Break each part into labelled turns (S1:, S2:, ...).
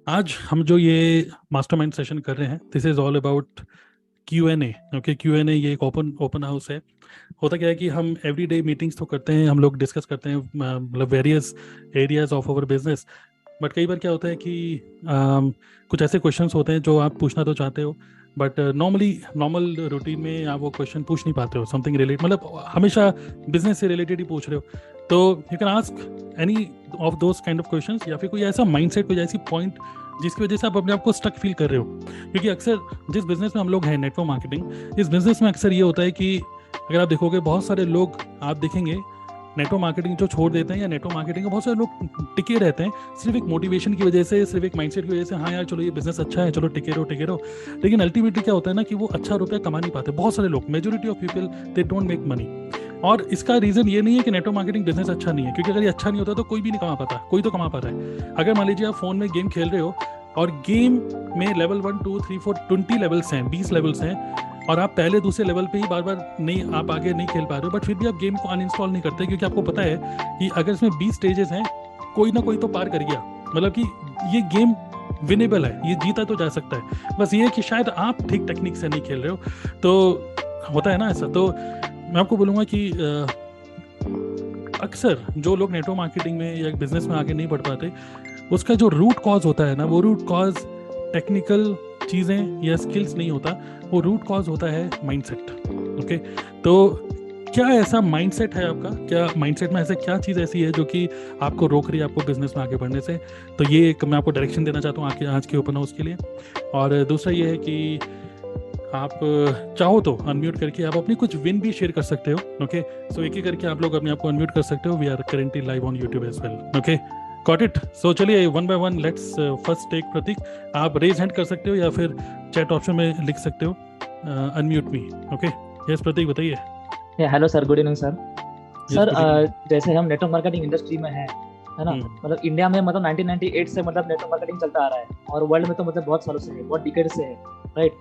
S1: आज हम जो ये मास्टरमाइंड सेशन कर रहे हैं, this is all about Q&A। Okay, Q&A ये एक ओपन ओपन हाउस है। होता क्या है कि हम एवरीडे मीटिंग्स तो करते हैं, हम लोग डिस्कस करते हैं मतलब various areas of our business. But कई बार क्या होता है कि कुछ ऐसे क्वेश्चंस होते हैं जो आप पूछना तो चाहते हो, बट नॉर्मल रूटीन में आप वो क्वेश्चन पूछ नहीं पाते हो। समथिंग रिलेटेड, मतलब हमेशा बिजनेस से रिलेटेड ही पूछ रहे हो, तो you can ask any of those kind of questions, या फिर कोई ऐसा माइंडसेट, कोई ऐसी पॉइंट जिसकी वजह से आप अपने आप को स्टक फील कर रहे हो। क्योंकि अक्सर जिस बिजनेस में हम लोग हैं, नेटवर्क मार्केटिंग, इस बिजनेस में अक्सर ये होता है कि अगर आप देखोगे बहुत सारे लोग आप देखेंगे नेटवर्क मार्केटिंग जो छोड़ देते हैं, या नेटवर्क मार्केटिंग का बहुत सारे लोग टिके रहते हैं सिर्फ एक मोटिवेशन की वजह से, सिर्फ एक माइंडसेट की वजह से। हाँ यार चलो ये बिजनेस अच्छा है, चलो टिके रहो। लेकिन अल्टीमेटली क्या होता है ना कि वो अच्छा रुपया कमा नहीं पाते। बहुत सारे लोग, majority of people, they don't make money. और इसका रीजन ये नहीं है कि नेटवर्क मार्केटिंग बिजनेस अच्छा नहीं है, क्योंकि अगर ये अच्छा नहीं होता तो कोई भी नहीं कमा पाता, कोई तो कमा पाता है। अगर मान लीजिए आप फोन में गेम खेल रहे हो और गेम में लेवल 1 2 3 4 20 लेवल्स हैं, 20 लेवल्स हैं, और आप पहले दूसरे लेवल पे ही बार बार नहीं, आप आगे नहीं खेल पा रहे हो, बट फिर भी आप गेम को अनइंस्टॉल नहीं करते, क्योंकि आपको पता है कि अगर इसमें 20 स्टेजेस हैं, कोई ना कोई तो पार कर गया, मतलब कि ये गेम विनेबल है, ये जीता तो जा सकता है। बस ये है कि शायद आप ठीक टेक्निक से नहीं खेल रहे हो। तो होता है ना ऐसा। तो मैं आपको बोलूँगा कि अक्सर जो लोग नेटवर्क मार्केटिंग में या बिजनेस में आगे नहीं बढ़ पाते, उसका जो रूट कॉज होता है ना, वो रूट कॉज टेक्निकल चीज़ें या स्किल्स नहीं होता, वो रूट कॉज होता है माइंडसेट। ओके, तो क्या ऐसा माइंडसेट है आपका? क्या माइंडसेट में ऐसे क्या चीज़ ऐसी है जो कि आपको रोक रही है आपको बिजनेस में आगे बढ़ने से? तो ये एक मैं आपको डायरेक्शन देना चाहता हूँ आज के ओपन हाउस के लिए। और दूसरा ये है कि आप चाहो तो अनम्यूट करके आप अपनी कुछ विन भी शेयर कर सकते हो। ओके, सो एक एक करके आप लोग अपने आप को अनम्यूट कर सकते हो। We are currently live on YouTube as well. Okay, got it. So चलिए one by one let's first take Prateek. आप रेज हैंड कर सकते हो या फिर चैट ऑप्शन में लिख सकते हो अनम्यूट मी। ओके, यस प्रतीक बताइए।
S2: Hello sir, good evening sir.
S1: Yes
S2: sir
S1: good evening.
S2: जैसे हम नेटवर्क मार्केटिंग इंडस्ट्री में हैं, है ना। मतलब इंडिया में मतलब 1998 से मतलब नेटवर्क मार्केटिंग चलता आ रहा है, और वर्ल्ड में तो मतलब बहुत सालों से है, बहुत डिकेड से है, राइट।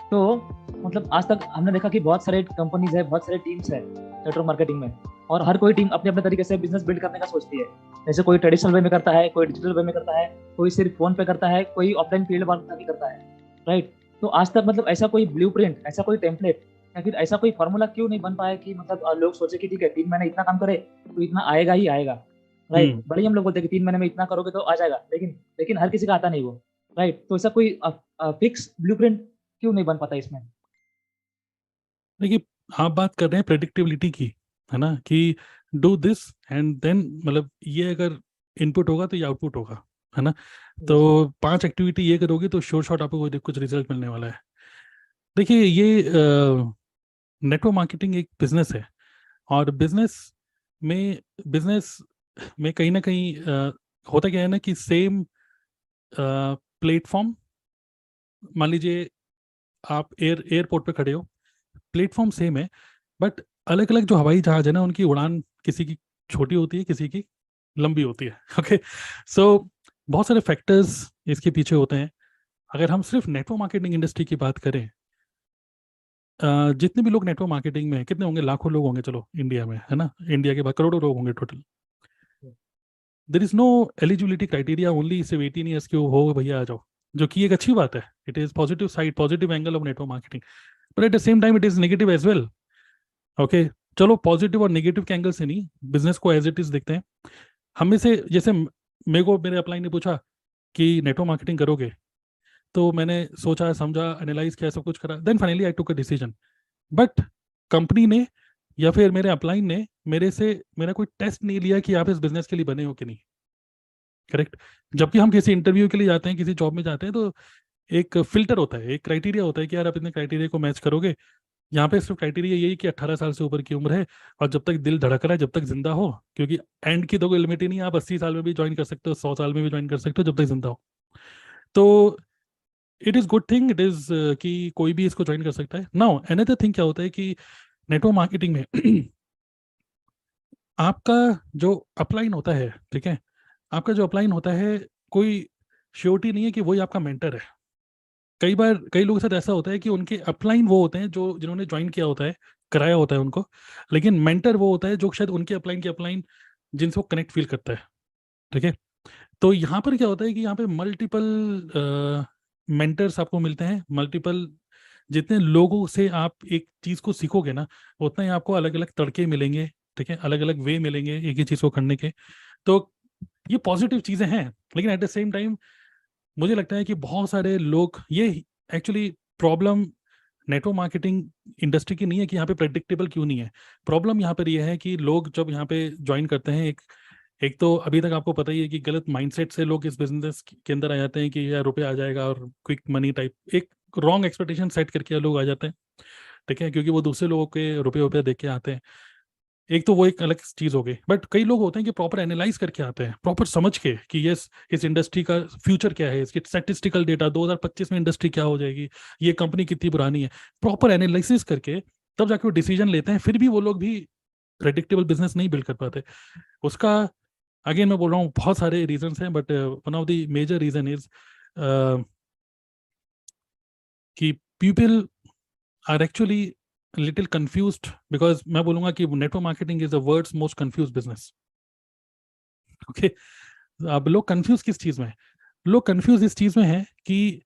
S2: तो मतलब आज तक हमने देखा कि बहुत सारे कंपनीज है, बहुत सारे टीम्स है नेटवर्क मार्केटिंग में, और हर कोई टीम अपने अपने तरीके से बिजनेस बिल्ड करने का सोचती है। जैसे कोई ट्रेडिशनल वे में करता है, कोई डिजिटल वे में करता है, कोई सिर्फ फोन पे करता है, कोई ऑफलाइन फील्ड वर्क भी करता है, राइट। तो आज तक मतलब ऐसा कोई ब्लूप्रिंट, ऐसा कोई टेम्पलेट, या फिर ऐसा कोई फॉर्मूला क्यों नहीं बन पाया कि मतलब लोग सोचे कि ठीक है 3 महीने इतना काम करे तो इतना आएगा ही आएगा, राइट।
S1: हम्म
S2: भले ही हम लोग बोलते हैं कि 3 महीने में इतना करोगे तो आ जाएगा, लेकिन हर किसी का आता नहीं वो, राइट। तो ऐसा कोई फिक्स ब्लूप्रिंट क्यों नहीं बन पाता इसमें?
S1: देखिए, आप बात कर रहे हैं प्रेडिक्टेबिलिटी की, है ना, कि डू दिस एंड देन, मतलब ये अगर इनपुट होगा तो ये आउटपुट होगा, है ना।
S2: Yes sir.
S1: तो 5 एक्टिविटी ये करोगे तो श्योर शॉट आपको कुछ रिजल्ट मिलने वाला है। देखिए, ये नेटवर्क मार्केटिंग एक बिजनेस है, और बिजनेस में कहीं ना कहीं होता क्या है ना कि सेम प्लेटफॉर्म, मान लीजिए आप एयरपोर्ट पे खड़े हो, प्लेटफॉर्म सेम है, बट अलग अलग जो हवाई जहाज है ना, उनकी उड़ान किसी की छोटी होती है, किसी की लंबी होती है। ओके, सो बहुत सारे फैक्टर्स इसके पीछे होते हैं। अगर हम सिर्फ नेटवर्क मार्केटिंग इंडस्ट्री की बात करें, जितने भी लोग नेटवर्क मार्केटिंग में हैं, कितने होंगे? लाखों लोग होंगे, चलो इंडिया में, है ना, इंडिया के बाद करोड़ों लोग होंगे total. There is no eligibility criteria, only सिर्फ 18 ईयर्स के हो भैया आ जाओ, जो कि एक अच्छी बात है। It is positive side, positive angle of network marketing, but at the same time it is negative as well. Okay, चलो पॉजिटिव और नेगेटिव के एंगल से नहीं, बिजनेस को एज इट इज देखते हैं। हम में से जैसे मेरे को मेरे अपलाइन ने पूछा कि नेटवर्क मार्केटिंग करोगे, तो मैंने सोचा, समझा, एनालाइज किया, सब कुछ करा, then finally I took a decision. But company ने या फिर मेरे अपलाइन ने मेरे से मेरा कोई टेस्ट नहीं लिया कि आप इस बिजनेस के लिए बने हो कि नहीं। करेक्ट। जबकि हम किसी इंटरव्यू के लिए जाते हैं, किसी जॉब में जाते हैं, तो एक फिल्टर होता है, एक क्राइटेरिया होता है कि यार आप इतने क्राइटेरिया को मैच करोगे। यहाँ पे सिर्फ क्राइटेरिया यही कि 18 साल से ऊपर की उम्र है, और जब तक दिल धड़क रहा है, जब तक जिंदा हो, क्योंकि एंड की तो कोई लिमिट ही नहीं है, आप 80 साल में भी ज्वाइन कर सकते हो, 100 साल में भी ज्वाइन कर सकते हो, जब तक जिंदा हो। तो it is good thing, it is कि कोई भी इसको ज्वाइन कर सकता है। नाउ अनदर थिंग क्या होता है कि नेटवर्क मार्केटिंग में आपका जो अपलाइन होता है, ठीक है, आपका जो अपलाइन होता है, कोई श्योरिटी नहीं है कि वही आपका मेंटर है। कई बार कई लोगों के साथ ऐसा होता है कि उनके अपलाइन वो होते हैं जो जिन्होंने ज्वाइन किया होता है, कराया होता है उनको, लेकिन मेंटर वो होता है जो शायद उनके अपलाइन के अपलाइन जिनसे वो कनेक्ट फील करता है। ठीक है, तो यहाँ पर क्या होता है कि यहाँ पे मल्टीपल मेंटर्स आपको मिलते हैं, मल्टीपल, जितने लोगों से आप एक चीज को सीखोगे ना, उतना ही आपको अलग अलग तड़के मिलेंगे, ठीक है, अलग अलग वे मिलेंगे एक ही चीज को करने के। तो ये पॉजिटिव चीजें हैं, लेकिन एट द सेम टाइम मुझे लगता है कि बहुत सारे लोग ये actually problem network marketing industry की नहीं है कि यहाँ पे प्रेडिक्टेबल क्यों नहीं है। प्रॉब्लम यहाँ पर यह है कि लोग जब यहाँ पे ज्वाइन करते हैं, एक एक तो अभी तक आपको पता ही है कि गलत माइंडसेट से लोग इस बिजनेस के अंदर आ जाते हैं कि यार रुपया आ जाएगा और क्विक मनी टाइप, एक रॉन्ग एक्सपेक्टेशन सेट करके लोग आ जाते हैं, ठीक है, क्योंकि वो दूसरे लोगों के रुपये रुपये देख के आते हैं। एक तो वो एक अलग चीज हो गई, बट कई लोग होते हैं कि प्रॉपर एनालाइज करके आते हैं, प्रॉपर समझ के कि यस इस इंडस्ट्री का फ्यूचर क्या है, इसकी स्टैटिस्टिकल डेटा 2025 में इंडस्ट्री क्या हो जाएगी, ये कंपनी कितनी पुरानी है, प्रॉपर एनालिसिस करके तब जाके वो डिसीजन लेते हैं। फिर भी वो लोग भी प्रेडिक्टेबल बिजनेस नहीं बिल्ड कर पाते। उसका अगेन मैं बोल रहा हूँ बहुत सारे रीजंस हैं, but one of the major reason is कि people are actually little confused, because मैं बोलूंगा कि network marketing is the world's most confuse business. Okay, अब लोग कंफ्यूज किस चीज में हैं? लोग कंफ्यूज इस चीज में है कि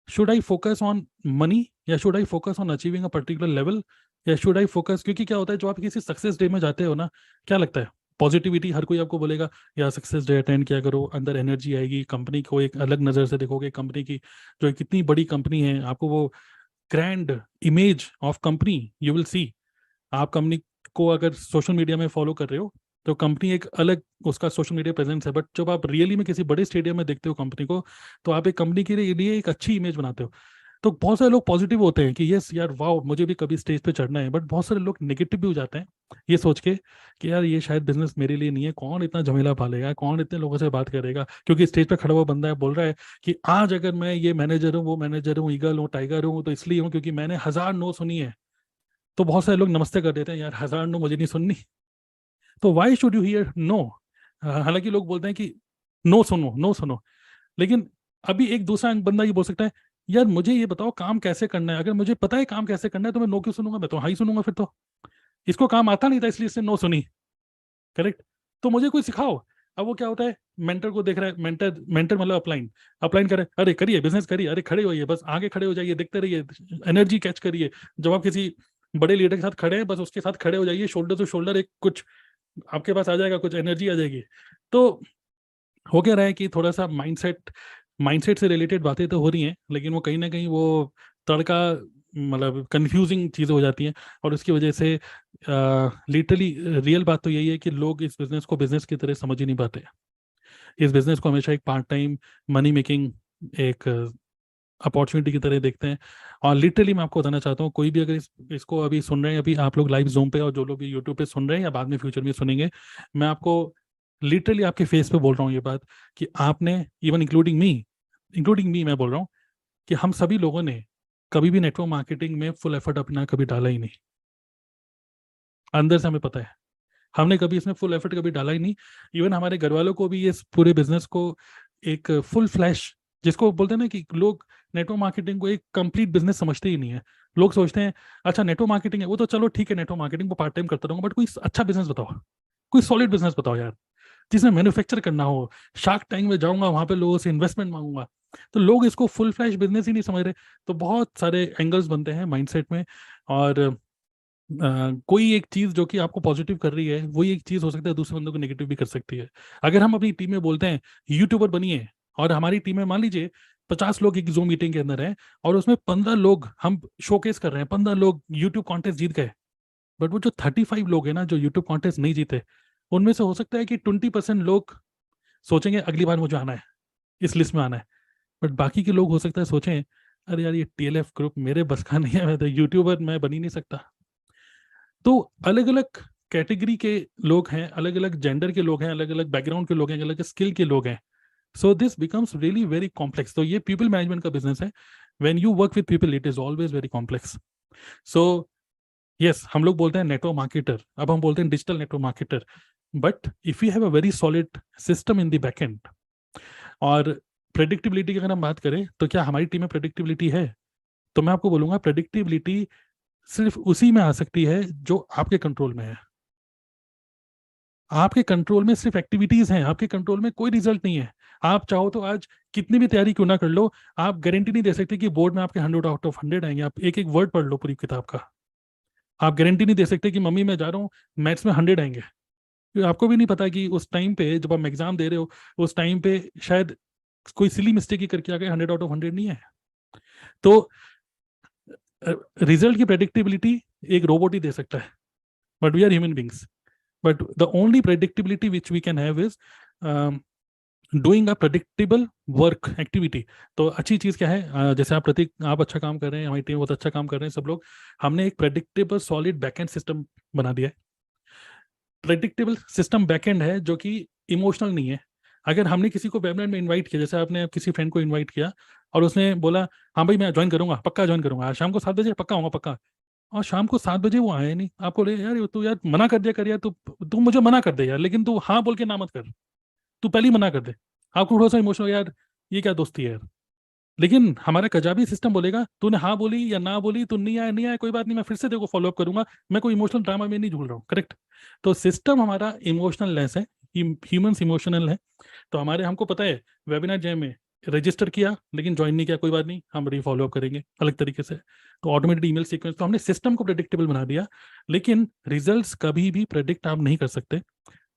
S1: should I focus on money, या should I focus on achieving a particular level, या शुड आई फोकस, क्योंकि क्या होता है, जो आप किसी सक्सेस डे में जाते हो ना, क्या लगता है, पॉजिटिविटी, हर कोई आपको बोलेगा या सक्सेस डे अटेंड किया करो, अंदर एनर्जी आएगी, कंपनी को एक अलग नज़र से देखोगे, कंपनी की जो एक कितनी बड़ी कंपनी है, आपको वो grand image of company you will see. आप कंपनी को अगर सोशल मीडिया में फॉलो कर रहे हो तो कंपनी एक अलग उसका सोशल मीडिया प्रेजेंस है, बट जब आप रियली में किसी बड़े स्टेडियम में देखते हो कंपनी को, तो आप एक कंपनी के लिए एक अच्छी इमेज बनाते हो। तो बहुत सारे लोग पॉजिटिव होते हैं कि यस यार वाओ मुझे भी कभी स्टेज पे चढ़ना है, बट बहुत सारे लोग नेगेटिव भी हो जाते हैं ये सोच के कि यार ये शायद बिजनेस मेरे लिए नहीं है, कौन इतना झमेला पालेगा, कौन इतने लोगों से बात करेगा, क्योंकि स्टेज पे खड़ा हुआ बंदा है बोल रहा है कि आज अगर मैं ये मैनेजर हूँ, वो मैनेजर हूँ, ईगल हूँ, टाइगर हूँ, तो इसलिए हूँ क्योंकि मैंने 1000 नो सुनी है। तो बहुत सारे लोग नमस्ते कर देते हैं, यार 1000 नो मुझे नहीं सुननी, तो why should you hear no. हालांकि लोग बोलते हैं कि नो सुनो, नो सुनो, लेकिन अभी एक दूसरा बंदा ये बोल सकता है यार मुझे ये बताओ काम कैसे करना है, अगर मुझे पता है काम कैसे करना है तो मैं नो क्यों सुनूंगा, मैं तो हाँ ही सुनूंगा फिर तो। इसको काम आता नहीं था इसलिए इसने नो सुनी, करेक्ट, तो मुझे कोई सिखाओ। अब वो क्या होता है, मेंटर को देख रहा है, मेंटर मेंटर मतलब अपलाइन, अपलाइन करे, अरे करिए बिजनेस करिए, अरे खड़े होइए, बस आगे खड़े हो जाइए, देखते रहिए, एनर्जी कैच करिए, जब आप किसी बड़े लीडर के साथ खड़े हैं बस उसके साथ खड़े हो जाइए, शोल्डर टू शोल्डर, एक कुछ आपके पास आ जाएगा, कुछ एनर्जी आ जाएगी। तो हो क्या रहा है कि थोड़ा सा माइंडसेट माइंडसेट से रिलेटेड बातें तो हो रही हैं, लेकिन वो कहीं ना कहीं वो तड़का, मतलब कंफ्यूजिंग चीज़ें हो जाती हैं, और उसकी वजह से लिटरली रियल बात तो यही है कि लोग इस बिजनेस को बिजनेस की तरह समझ ही नहीं पाते। इस बिजनेस को हमेशा एक पार्ट टाइम मनी मेकिंग एक अपॉर्चुनिटी की तरह देखते हैं। और लिटरली मैं आपको बताना चाहता हूँ, कोई भी अगर इसको अभी सुन रहे हैं, अभी आप लोग लाइव जूम पे, और जो लोग यूट्यूब पे सुन रहे हैं या बाद में फ्यूचर में सुनेंगे, मैं आपको लिटरली आपके फेस पे बोल रहा हूँ ये बात कि आपने, इवन इंक्लूडिंग मी मैं बोल रहा हूँ कि हम सभी लोगों ने कभी भी नेटवर्क मार्केटिंग में फुल एफर्ट अपना कभी डाला ही नहीं। अंदर से हमें पता है हमने कभी इसमें फुल एफर्ट कभी डाला ही नहीं। इवन हमारे घर वालों को भी ये पूरे बिजनेस को एक फुल फ्लैश, जिसको बोलते हैं ना कि लोग नेटवर्क मार्केटिंग को एक कंप्लीट बिजनेस समझते ही नहीं है। लोग सोचते हैं अच्छा नेटवर्क मार्केटिंग है वो तो चलो ठीक है, नेटवर्क मार्केटिंग को पार्ट टाइम करता रहूंगा, बट कोई अच्छा बिजनेस बताओ, कोई सॉलिड बिजनेस बताओ यार, जिसमें मैन्युफैक्चर करना हो, शार्क टैंक में जाऊंगा वहां पे लोगों से इन्वेस्टमेंट मांगूंगा। तो लोग इसको फुल फ्लैश बिजनेस ही नहीं समझ रहे। तो बहुत सारे एंगल्स बनते हैं माइंडसेट में, और कोई एक चीज जो कि आपको पॉजिटिव कर रही है वही एक चीज हो सकता है दूसरे बंदों को नेगेटिव भी कर सकती है। अगर हम अपनी टीम में बोलते हैं यूट्यूबर बनिए, और हमारी टीम में मान लीजिए 50 लोग एक जूम मीटिंग के अंदर हैं, और उसमें 15 लोग हम शोकेस कर रहे हैं, 15 लोग यूट्यूब कॉन्टेस्ट जीत गए, बट वो जो 35 लोग हैं ना जो यूट्यूब कॉन्टेस्ट नहीं जीते, उनमें से हो सकता है कि 20% लोग सोचेंगे अगली बार मुझे आना है, इस लिस्ट में आना है, बट बाकी के लोग हो सकता है सोचें अरे यार ये टीएलएफ ग्रुप मेरे बस का नहीं है, मैं तो यूट्यूबर मैं बन ही नहीं सकता। तो अलग अलग कैटेगरी के लोग हैं, अलग अलग जेंडर के लोग हैं, अलग अलग बैकग्राउंड के लोग हैं, अलग अलग स्किल के लोग हैं। So this becomes really very complex. तो ये पीपल मैनेजमेंट का बिजनेस है। When you work with people it is always very complex. So yes हम लोग बोलते हैं नेटवर्क मार्केटर, अब हम बोलते हैं digital network marketer, but if you have a very solid system in the backend, और प्रेडिक्टिबिलिटी की अगर हम बात करें तो क्या हमारी टीम में प्रेडिक्टिबिलिटी है? तो मैं आपको बोलूंगा प्रेडिक्टिबिलिटी सिर्फ उसी में आ सकती है जो आपके कंट्रोल में है। आपके कंट्रोल में सिर्फ एक्टिविटीज हैं, आपके कंट्रोल में कोई रिजल्ट नहीं है। आप चाहो तो आज कितनी भी तैयारी क्यों ना कर लो, आप गारंटी नहीं दे सकते कि बोर्ड में आपके 100 आउट ऑफ 100 आएंगे। आप एक एक वर्ड पढ़ लो पूरी किताब का, आप गारंटी नहीं दे सकते कि मम्मी मैं जा रहा हूँ मैथ्स में 100 आएंगे, क्योंकि आपको भी नहीं पता कि उस टाइम पे जब आप एग्जाम दे रहे हो उस टाइम पे शायद कोई सिली मिस्टेक ही करके आ गए, 100 आउट ऑफ 100 नहीं है। तो रिजल्ट की प्रेडिक्टेबिलिटी एक रोबोट ही दे सकता है, but we are human beings. But the only predictability which we can have is doing a predictable work activity. तो अच्छी चीज़ क्या है, जैसे आप प्रतीक आप अच्छा काम कर रहे हैं, हमारी टीम बहुत अच्छा काम कर रहे हैं, सब लोग, हमने एक प्रेडिक्टेबल सॉलिड बैकएंड सिस्टम बना दिया है। प्रेडिक्टेबल सिस्टम बैकएंड है जो कि इमोशनल नहीं है। अगर हमने किसी को वेबिनार में इनवाइट किया, जैसे आपने किसी फ्रेंड को इनवाइट किया और उसने बोला हाँ भाई मैं ज्वाइन करूंगा, पक्का ज्वाइन करूंगा, आज शाम को 7 बजे पक्का आऊंगा पक्का, और शाम को 7 बजे वो आया नहीं, आपको लगे यार तू यार मना कर दिया कर यार, तू मुझे मना कर दे यार, लेकिन तू हाँ बोल के ना मत कर, तू पहले ही मना कर दे। आपको थोड़ा सा इमोशनल यार, ये क्या दोस्ती है यार। लेकिन हमारा कजाबी सिस्टम बोलेगा तूने हाँ बोली या ना बोली, तू नहीं आया नहीं आया कोई बात नहीं, मैं फिर से देखो फॉलो अप करूंगा, मैं कोई इमोशनल ड्रामा में नहीं झूल रहा हूँ, करेक्ट। तो सिस्टम हमारा इमोशनल लेस है, ह्यूमंस इमोशनल है। तो हमारे हमको पता है वेबिनार जैम में रजिस्टर किया लेकिन ज्वाइन नहीं किया, कोई बात नहीं, हम री फॉलो अप करेंगे अलग तरीके से। तो ऑटोमेटेड ईमेल सीक्वेंस, तो हमने सिस्टम को प्रेडिक्टेबल बना दिया। लेकिन रिजल्ट्स कभी भी प्रेडिक्ट आप नहीं कर सकते,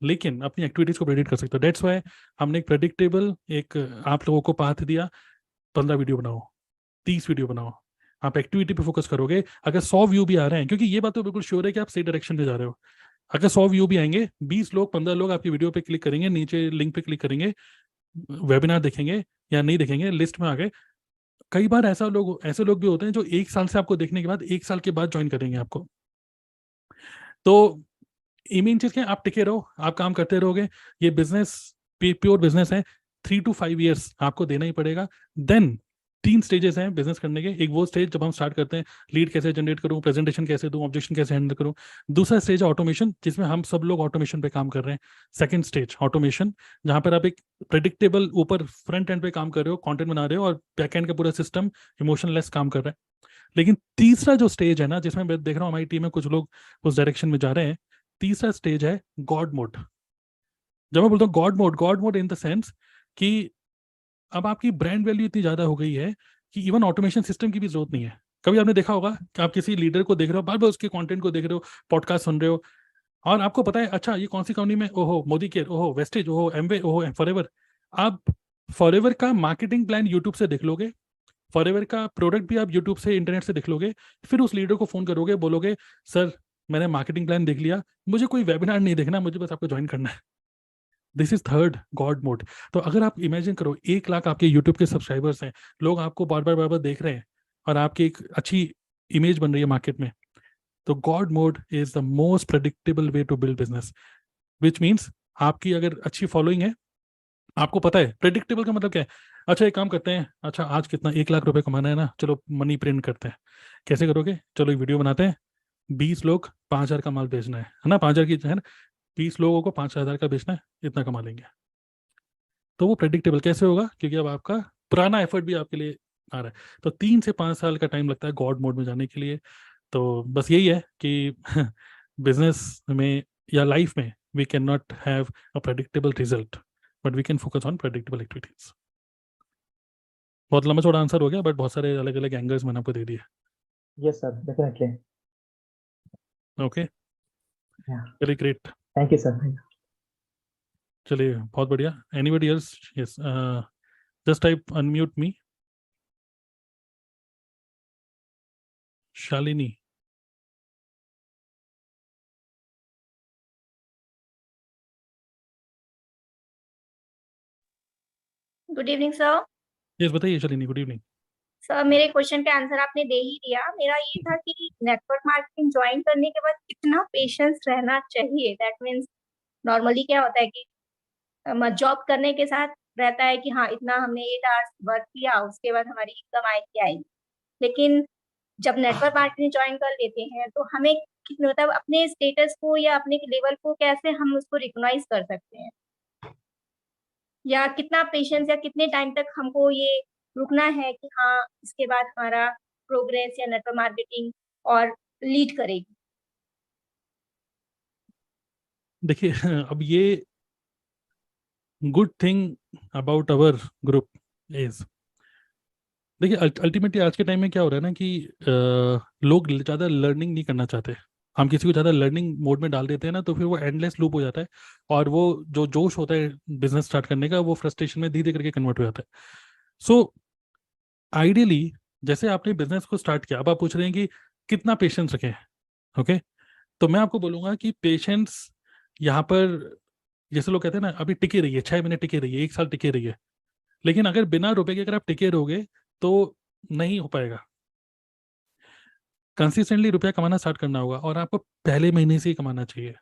S1: लेकिन अपनी एक्टिविटीज को प्रेडिक्ट कर सकते हो। डेट्स वाई हमने एक प्रेडिक्टेबल एक आप लोगों को पाथ दिया, 15 वीडियो बनाओ, 30 वीडियो बनाओ। आप एक्टिविटी पे फोकस करोगे, अगर 100 व्यू भी आ रहे हैं, क्योंकि ये बात तो बिल्कुल श्योर है कि आप सही डायरेक्शन में जा रहे हो। अगर 100 व्यू भी आएंगे, 20 लोग 15 लोग आपकी वीडियो पे क्लिक करेंगे, नीचे लिंक पे क्लिक करेंगे, वेबिनार देखेंगे या नहीं देखेंगे लिस्ट में आ गए। कई बार ऐसे लोग भी होते हैं जो 1 साल से आपको देखने के बाद 1 साल के बाद ज्वाइन करेंगे आपको। तो मेन चीज क्या है, आप टिके रहो, आप काम करते रहोगे, ये बिजनेस प्योर बिजनेस है, 3 to 5 years आपको देना ही पड़ेगा। देन 3 स्टेजेस हैं बिजनेस करने के। एक वो स्टेज जब हम स्टार्ट करते हैं, लीड कैसे जनरेट करूं, प्रेजेंटेशन कैसे दूं, ऑब्जेक्शन कैसे हैंडल करूं। दूसरा स्टेज है ऑटोमेशन, जिसमें हम सब लोग ऑटोमेशन पे काम कर रहे हैं। सेकंड स्टेज ऑटोमेशन, जहां पर आप एक प्रेडिक्टेबल ऊपर फ्रंट एंड पे काम कर रहे हो, कंटेंट बना रहे हो, और बैक एंड का पूरा सिस्टम इमोशनलेस काम कर रहा है। लेकिन तीसरा जो स्टेज है ना, जिसमें मैं देख रहा हूँ हमारी टीम में कुछ लोग उस डायरेक्शन में जा रहे हैं, तीसरा स्टेज है गॉड मोड। जब मैं बोलता हूँ God mode in the sense कि अब आपकी ब्रांड वैल्यू इतनी ज्यादा हो गई है कि इवन ऑटोमेशन सिस्टम की भी जरूरत नहीं है। कभी आपने देखा होगा कि आप किसी लीडर को देख रहे हो, बार बार उसके कंटेंट को देख रहे हो, पॉडकास्ट सुन रहे हो, और आपको पता है अच्छा ये कौन सी कंपनी में, ओहो मोदी केयर, ओहो वेस्टेज, ओहो एमवे, ओहो फॉरएवर। आप फॉरएवर का मार्केटिंग प्लान यूट्यूब से देख लोगे, फॉरएवर का प्रोडक्ट भी आप यूट्यूब से इंटरनेट से देख लोगे, फिर उस लीडर को फोन करोगे, बोलोगे सर मैंने मार्केटिंग प्लान देख लिया, मुझे कोई वेबिनार नहीं देखना, मुझे बस आपको ज्वाइन करना है। This is third God mode. तो अगर आप इमेजिन करो 1 लाख आपके यूट्यूब के सब्सक्राइबर्स हैं, लोग आपको बार बार देख रहे हैं, और आपकी एक अच्छी इमेज बन रही है मार्केट में, तो god mode is the most predictable way to build business. Which means आपकी अगर अच्छी फॉलोइंग है, आपको पता है प्रेडिक्टेबल का मतलब क्या है। अच्छा एक काम करते हैं, अच्छा आज कितना 1 लाख रुपए कमाना है ना, चलो मनी प्रिंट करते हैं। कैसे करोगे, चलो एक वीडियो बनाते हैं, 20 लोग 5,000 का माल बेचना है ना, 5,000 की है ना, 20 लोगों को 5,000 का बेचना है, इतना कमा लेंगे। तो वो प्रेडिक्टेबल कैसे होगा, क्योंकि अब आपका पुराना एफर्ट भी आपके लिए आ रहा है। तो 3 से 5 साल का टाइम लगता है गॉड मोड में जाने के लिए। तो बस यही है कि बिजनेस में या लाइफ में we can not have a predictable result, but we can focus on predictable activities. बहुत लंबा चौड़ा आंसर हो गया, बट बहुत सारे अलग अलग एंगल्स मैंने आपको दे दिए।
S2: Yes sir, definitely.
S1: ओके,
S2: या,
S1: चलिए ग्रेट।
S2: Thank you sir.
S1: चलिए बहुत बढ़िया। Anybody else? Yes, just type unmute me. Shalini.
S3: Good evening sir.
S1: Yes बताइए शालिनी, गुड इवनिंग।
S3: सर मेरे क्वेश्चन का आंसर आपने दे ही दिया। मेरा ये था कि नेटवर्क मार्केटिंग ज्वाइन करने के बाद कितना पेशेंस रहना चाहिए। दैट मीन्स नॉर्मली क्या होता है कि जॉब करने के साथ रहता है कि हाँ इतना हमने 8 आवर्स वर्क किया, उसके बाद हमारी इनकम आएगी। लेकिन जब नेटवर्क मार्केटिंग ज्वाइन कर लेते हैं तो हमें मतलब अपने स्टेटस को या अपने लेवल को कैसे हम उसको रिकॉग्नाइज कर सकते हैं, या कितना पेशेंस या कितने टाइम तक हमको ये रुकना है कि हाँ इसके बाद हमारा प्रोग्रेस या नेटवर्क मार्केटिंग और लीड करेगी।
S1: देखिए अब ये good thing about our group is, देखिए अल्टीमेटली आज के टाइम में क्या हो रहा है ना कि लोग ज़्यादा लर्निंग नहीं करना चाहते। हम किसी को ज़्यादा लर्निंग मोड में डाल देते हैं ना, तो फिर वो एंडलेस लूप हो जाता है, और वो जो जोश होता है बिजनेस स्टार्ट करने का, वो फ्रस्ट्रेशन में धीरे धीरे करके कन्वर्ट हो जाता है। सो आइडियली, जैसे आपने बिजनेस को स्टार्ट किया, अब आप पूछ रहे हैं कि कितना पेशेंस रखें। ओके, तो मैं आपको बोलूंगा कि पेशेंस यहाँ पर, जैसे लोग कहते हैं ना, अभी टिके रहिए, 6 महीने टिके रहिए, 1 साल टिके रहिए, लेकिन अगर बिना रुपए के अगर आप टिके रहोगे तो नहीं हो पाएगा। कंसिस्टेंटली रुपया कमाना स्टार्ट करना होगा, और आपको पहले महीने से ही कमाना चाहिए।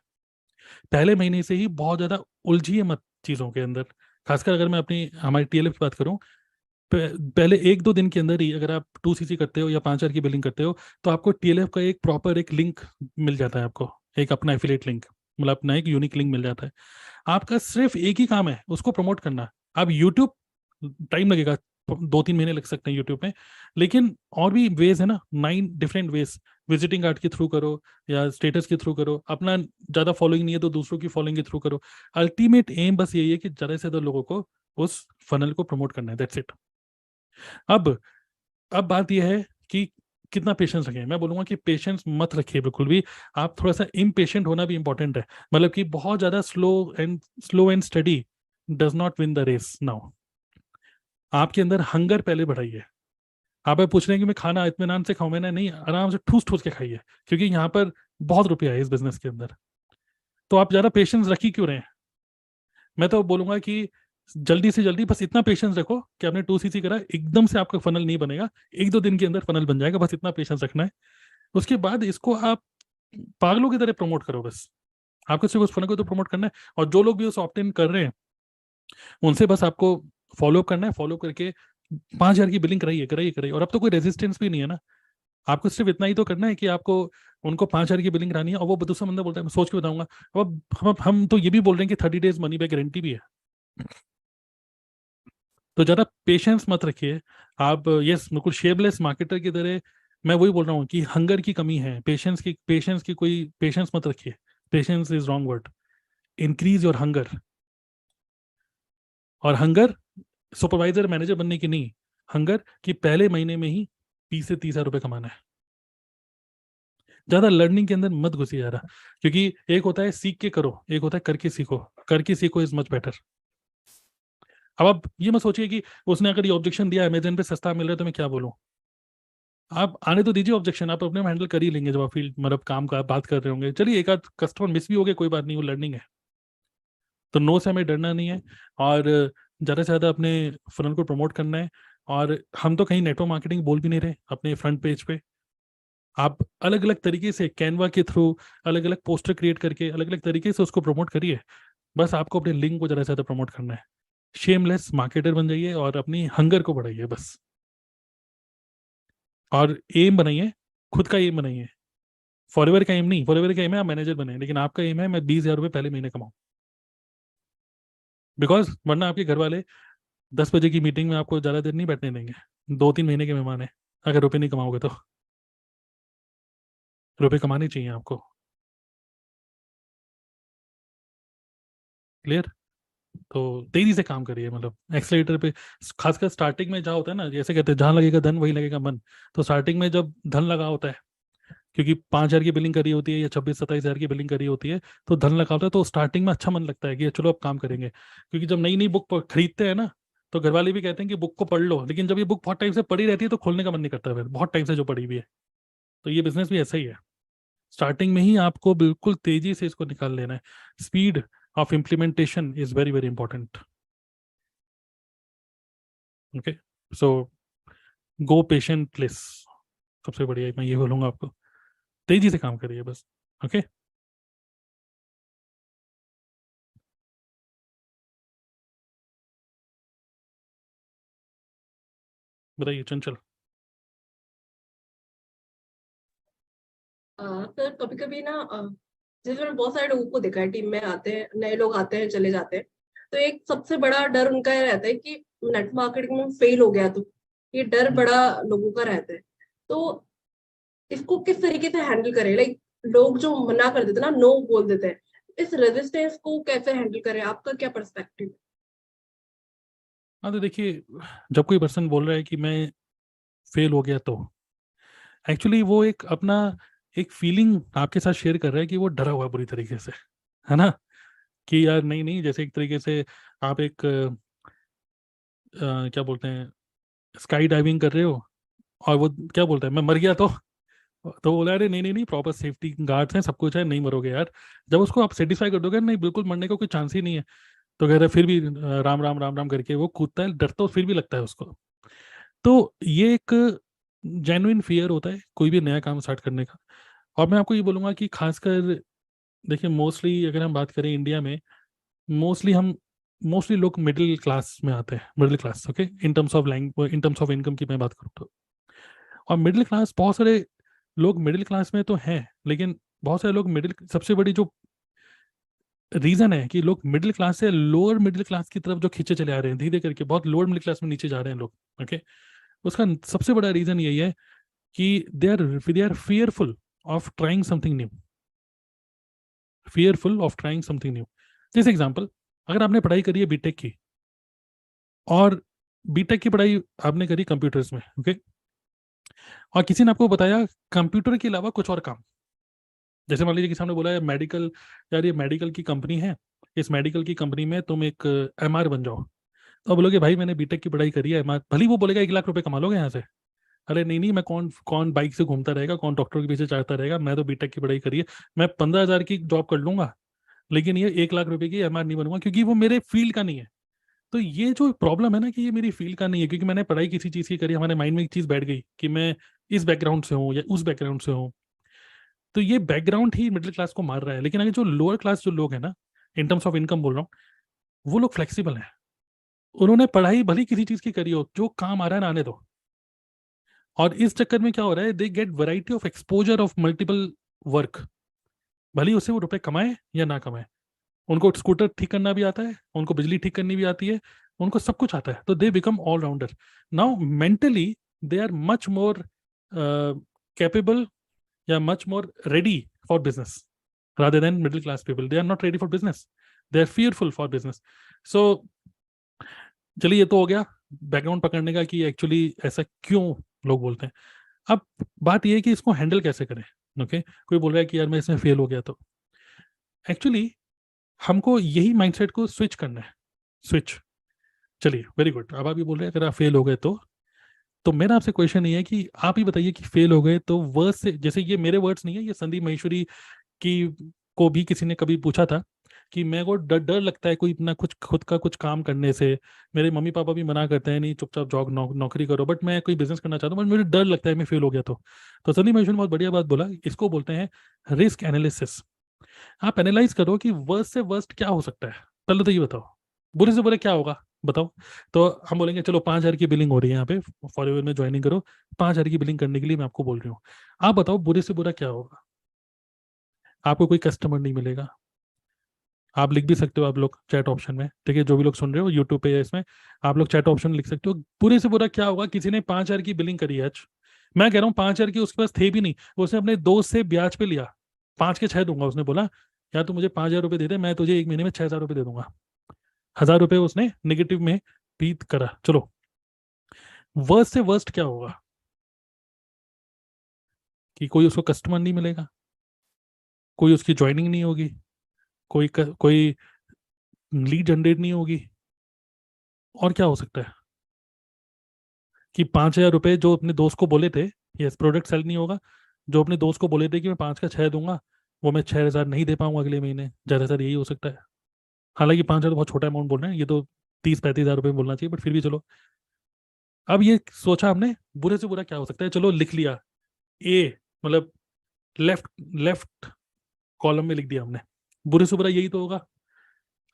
S1: पहले महीने से ही बहुत ज़्यादा उलझिए मत चीज़ों के अंदर। खासकर अगर मैं अपनी हमारी टीएलएफ की बात करूं, पहले 1-2 दिन के अंदर ही अगर आप 2 सीसी करते हो या 5 हजार की बिलिंग करते हो, तो आपको टीएलएफ का एक प्रॉपर एक लिंक मिल जाता है, आपको एक अपना एफिलिएट लिंक, मतलब अपना एक यूनिक लिंक मिल जाता है। आपका सिर्फ एक ही काम है, उसको प्रमोट करना। अब यूट्यूब, टाइम लगेगा, 2-3 महीने लग सकते हैं यूट्यूब में, लेकिन और भी वेज है ना, 9 डिफरेंट वेज। विजिटिंग कार्ड के थ्रू करो, या स्टेटस के थ्रू करो, अपना ज़्यादा फॉलोइंग नहीं है तो दूसरों की फॉलोइंग के थ्रू करो। अल्टीमेट एम बस यही है कि ज़्यादा से ज़्यादा लोगों को उस फनल को प्रमोट करना है, दैट्स इट। अब अब बात यह है कि कितना पेशेंस रखें। मैं बोलूंगा कि पेशेंस मत रखिए बिल्कुल भी। आप थोड़ा सा इम्पेशेंट होना भी इंपॉर्टेंट है, मतलब कि बहुत ज्यादा slow and steady does not win the race now. आपके अंदर हंगर पहले बढ़ाइए। आप पूछ रहे हैं कि मैं खाना इत्मीनान से खाऊं, मैंने नहीं, आराम से ठूस ठूस के खाइए, क्योंकि यहाँ पर बहुत रुपया है इस बिजनेस के अंदर। तो आप ज्यादा पेशेंस रखी क्यों रहे हैं? मैं तो बोलूंगा कि जल्दी से जल्दी बस इतना पेशेंस रखो कि आपने 2 सीसी करा, एकदम से आपका फनल नहीं बनेगा, 1-2 दिन के अंदर फनल बन जाएगा, बस इतना पेशेंस रखना है। उसके बाद इसको आप पागलों की तरह प्रमोट करो बस। आपको सिर्फ उस फनल को तो प्रमोट करना है, और जो लोग भी उस ऑप्ट इन कर रहे हैं उनसे बस आपको फॉलो अप करना है। फॉलो करके 5 हजार की बिलिंग कराइए कराइए कराइए, और अब तो कोई रेजिस्टेंस भी नहीं है ना। आपको सिर्फ इतना ही तो करना है कि आपको उनको 5 हजार की बिलिंग करानी है, और वो दूसरा बंदा बोलता है मैं सोच के बताऊंगा। अब हम तो ये भी बोल रहे हैं कि 30 days मनी बैक गारंटी भी है। तो ज़्यादा पेशेंस मत रखिए आप। यस, बिल्कुल शेपलेस मार्केटर की तरह मैं वही बोल रहा हूँ कि हंगर की कमी है, पेशेंस की कोई पेशेंस मत रखिए। Patience is wrong word. Increase your hunger. और हंगर सुपरवाइजर मैनेजर बनने की नहीं, हंगर कि पहले महीने में ही 20 से 30 हजार रुपये कमाना है। ज़्यादा लर्निंग के अंदर मत घुसिए ज़्यादा, क्योंकि एक होता है सीख के करो, एक होता है करके सीखो। करके सीखो इज मच बेटर। अब आप ये मत सोचिए कि उसने अगर ये ऑब्जेक्शन दिया अमेजन पे सस्ता मिल रहा है तो मैं क्या बोलूँ। आप आने तो दीजिए ऑब्जेक्शन, आप अपने हैंडल कर ही लेंगे जब आप फील्ड मतलब काम का बात कर रहे होंगे। चलिए एक आध कस्टमर मिस भी हो गए, कोई बात नहीं, वो लर्निंग है। तो नो से हमें डरना नहीं है, और ज़्यादा से ज़्यादा अपने फनल को प्रमोट करना है। और हम तो कहीं नेटवर्क मार्केटिंग बोल भी नहीं रहे अपने फ्रंट पेज पे। आप अलग अलग तरीके से कैनवा के थ्रू अलग अलग पोस्टर क्रिएट करके अलग अलग तरीके से उसको प्रमोट करिए। बस आपको अपने लिंक को ज़्यादा से ज़्यादा प्रमोट करना है। शेमलेस मार्केटर बन जाइए और अपनी हंगर को बढ़ाइए बस। और एम बनाइए, खुद का एम बनाइए। फॉरएवर का एम नहीं, फॉरएवर का एम है आप मैनेजर बने, लेकिन आपका एम है मैं 20 हजार रुपये पहले महीने कमाऊं। बिकॉज वरना आपके घर वाले 10 बजे की मीटिंग में आपको ज़्यादा देर नहीं बैठने देंगे। 2-3 महीने के मेहमान है, अगर रुपये नहीं कमाओगे तो। रुपये कमाने चाहिए आपको। क्लियर? तो तेजी से काम करिए, मतलब एक्सलेटर पे। खासकर स्टार्टिंग में जहाँ होता है ना, जैसे कहते हैं जहाँ लगेगा धन वही लगेगा मन। तो स्टार्टिंग में जब धन लगा होता है, क्योंकि 5 हजार की बिलिंग करी होती है या 26-27 हजार की बिलिंग करी होती है, तो धन लगा होता है, तो स्टार्टिंग में अच्छा मन लगता है कि चलो अब काम करेंगे। क्योंकि जब नई नई बुक खरीदते हैं ना, तो घर वाले भी कहते हैं कि बुक को पढ़ लो, लेकिन जब ये बुक बहुत टाइम से पड़ी रहती है तो खोलने का मन नहीं करता, फिर बहुत टाइम से जो पड़ी हुई है। तो ये बिजनेस भी ऐसा ही है। स्टार्टिंग में ही आपको बिल्कुल तेजी से इसको निकाल लेना है। Speed of implementation is very very important. Okay, so go patientless. सबसे बढ़िया मैं ये बोलूंगा आपको, तेजी से काम करिए बस। ओके, बताइए चंचल।
S4: सर कभी कभी ना जैसे मैंने बहुत सारे लोगों को देखा है, टीम में आते हैं नए लोग, आते हैं चले जाते हैं, तो एक सबसे बड़ा डर उनका ये रहता है कि नेट मार्केटिंग में फेल हो गया तो। ये डर बड़ा लोगों का रहता है। तो इसको किस तरीके से हैंडल करें? लाइक लोग जो मना कर देते हैं ना, नो बोल देते हैं, इस रेजिस्टेंस को कैसे हैंडल करें? आपका क्या पर्सपेक्टिव?
S1: हाँ तो देखिए, जब कोई पर्सन बोल रहा है कि मैं फेल हो गया, तो एक्चुअली वो एक अपना एक फीलिंग आपके साथ शेयर कर रहा है कि वो डरा हुआ है बुरी तरीके से, है ना। कि यार नहीं नहीं, जैसे एक तरीके से आप एक क्या बोलते हैं, स्काई डाइविंग कर रहे हो, और वो क्या बोलता है, मैं मर गया तो बोला अरे नहीं नहीं नहीं, प्रॉपर सेफ्टी गार्ड्स हैं, सब कुछ है, नहीं मरोगे यार। जब उसको आप सेटिस्फाई कर दोगे नहीं बिल्कुल मरने का कोई चांस ही नहीं है, तो कह रहे फिर भी राम राम राम राम करके वो कूदता है, डर तो फिर भी लगता है उसको। तो ये एक जेन्युइन फियर होता है कोई भी नया काम स्टार्ट करने का। और मैं आपको ये बोलूँगा कि खासकर देखिए, मोस्टली अगर हम बात करें इंडिया में, मोस्टली लोग मिडिल क्लास में आते हैं, middle class, okay, in terms of income की मैं बात करूँ तो। और मिडिल क्लास, बहुत सारे लोग मिडिल क्लास में तो हैं, लेकिन बहुत सारे लोग मिडिल, सबसे बड़ी जो रीजन है कि लोग मिडिल क्लास से लोअर मिडिल क्लास की तरफ जो खींचे चले आ रहे हैं धीरे करके, बहुत लोअर मिडिल क्लास में नीचे जा रहे हैं लोग, ओके। उसका सबसे बड़ा रीजन यही है कि they are fearful of trying something new, fearful of trying something new. जैसे एग्जांपल, अगर आपने पढ़ाई करी है बीटेक की, और बीटेक की पढ़ाई आपने करी कंप्यूटर्स में, ओके, और किसी ने आपको बताया कंप्यूटर के अलावा कुछ और काम, जैसे मान लीजिए कि सामने बोला है मेडिकल, यार ये मेडिकल की कंपनी है, इस मेडिकल की कंपनी में तुम एक एमआर बन जाओ। तो अब बोलोगे भाई मैंने बीटेक की पढ़ाई करी है, एमआर, भले ही वो बोलेगा 1 लाख रुपए कमा लोगे यहाँ से। अरे नहीं नहीं, मैं कौन कौन बाइक से घूमता रहेगा, कौन डॉक्टर के पीछे चाहता रहेगा, मैं तो बीटेक की पढ़ाई करी है, मैं 15,000 की जॉब कर लूंगा, लेकिन ये 1 लाख रुपए की एमआर नहीं बनूंगा, क्योंकि वो मेरे फील्ड का नहीं है। तो ये जो प्रॉब्लम है ना कि ये मेरी फील्ड का नहीं है, क्योंकि मैंने पढ़ाई किसी चीज़ की करी, हमारे माइंड में एक चीज़ बैठ गई कि मैं इस बैकग्राउंड से हूँ या उस बैकग्राउंड से हूँ। तो ये बैकग्राउंड ही मिडिल क्लास को मार रहा है। लेकिन अगर जो लोअर क्लास जो लोग हैं ना, इन टर्म्स ऑफ इनकम बोल रहा हूँ, वो लोग फ्लेक्सिबल हैं। उन्होंने पढ़ाई भली किसी चीज़ की करी हो, जो काम आ रहा है ना आने दो। और इस चक्कर में क्या हो रहा है, they get variety of exposure of multiple work, भले ही उससे वो रुपए कमाए या ना कमाए। उनको स्कूटर ठीक करना भी आता है, उनको बिजली ठीक करनी भी आती है, उनको सब कुछ आता है, तो they become all rounder. Now mentally they are much more capable या much more ready for business, rather than middle class people. They are not ready for business, they are fearful for business. So चलिए, ये तो हो गया background पकड़ने का कि actually ऐसा क्यों लोग बोलते हैं। अब बात ये है कि इसको हैंडल कैसे करें, ओके। कोई बोल रहा है कि यार मैं इसमें फेल हो गया, तो एक्चुअली हमको यही माइंडसेट को स्विच करना है, स्विच। चलिए वेरी गुड, अब आप ये बोल रहे हैं अगर आप फेल हो गए तो मेरा आपसे क्वेश्चन ये है कि आप ही बताइए कि फेल हो गए तो वर्ड्स से, जैसे ये मेरे वर्ड्स नहीं है, ये संदीप महेश्वरी की को भी किसी ने कभी पूछा था कि मेरे को डर डर लगता है कोई अपना कुछ खुद का कुछ काम करने से, मेरे मम्मी पापा भी मना करते हैं नहीं चुपचाप जॉब नौकरी करो, बट मैं कोई बिजनेस करना चाहता हूँ, बट मुझे डर लगता है मैं फेल हो गया तो संदीप महेश्वरी ने बहुत बढ़िया बात बोला, इसको बोलते हैं रिस्क एनालिसिस। आप एनालाइज करो कि वर्स्ट से वर्स्ट क्या हो सकता है, पहले तो ये बताओ बुरे से बुरे क्या होगा, बताओ। तो हम बोलेंगे चलो 5,000 की बिलिंग हो रही है यहाँ पे, फॉरएवर में ज्वाइनिंग करो, 5,000 की बिलिंग करने के लिए मैं आपको बोल रही हूँ। आप बताओ बुरे से बुरा क्या होगा। आपको कोई कस्टमर नहीं मिलेगा, आप लिख भी सकते हो, आप लोग चैट ऑप्शन में, ठीक है, जो भी लोग सुन रहे हो यूट्यूब पे या इसमें, आप लोग चैट ऑप्शन लिख सकते हो, बुरे से बुरा क्या होगा। किसी ने 5,000 की बिलिंग करी है आज, मैं कह रहा हूँ 5,000 की उसके पास थे भी नहीं, उसने अपने दोस्त से ब्याज पे लिया, 5 के 6 दूंगा, उसने बोला यार तू मुझे 5,000 रुपये दे दे, मैं तुझे 1 महीने में 6,000 रुपये दे दूंगा। 1,000 रुपये उसने निगेटिव में बीत करा। चलो, वर्स्ट से वर्स्ट क्या होगा कि कोई उसको कस्टमर नहीं मिलेगा, कोई उसकी ज्वाइनिंग नहीं होगी, कोई लीड जनरेट नहीं होगी, और क्या हो सकता है कि 5,000 रुपये जो अपने दोस्त को बोले थे, यस, प्रोडक्ट सेल नहीं होगा, जो अपने दोस्त को बोले थे कि मैं 5 का 6 दूंगा, वो मैं 6,000 नहीं दे पाऊंगा अगले महीने, ज़्यादातर यही हो सकता है। हालांकि 5,000 तो बहुत छोटा अमाउंट बोल रहे हैं, ये तो 30-35 हज़ार रुपये बोलना चाहिए, बट फिर भी चलो। अब ये सोचा हमने बुरे से बुरा क्या हो सकता है, चलो लिख लिया, ए मतलब लेफ्ट लेफ्ट कॉलम में लिख दिया हमने, बुरे से बुरा यही तो होगा।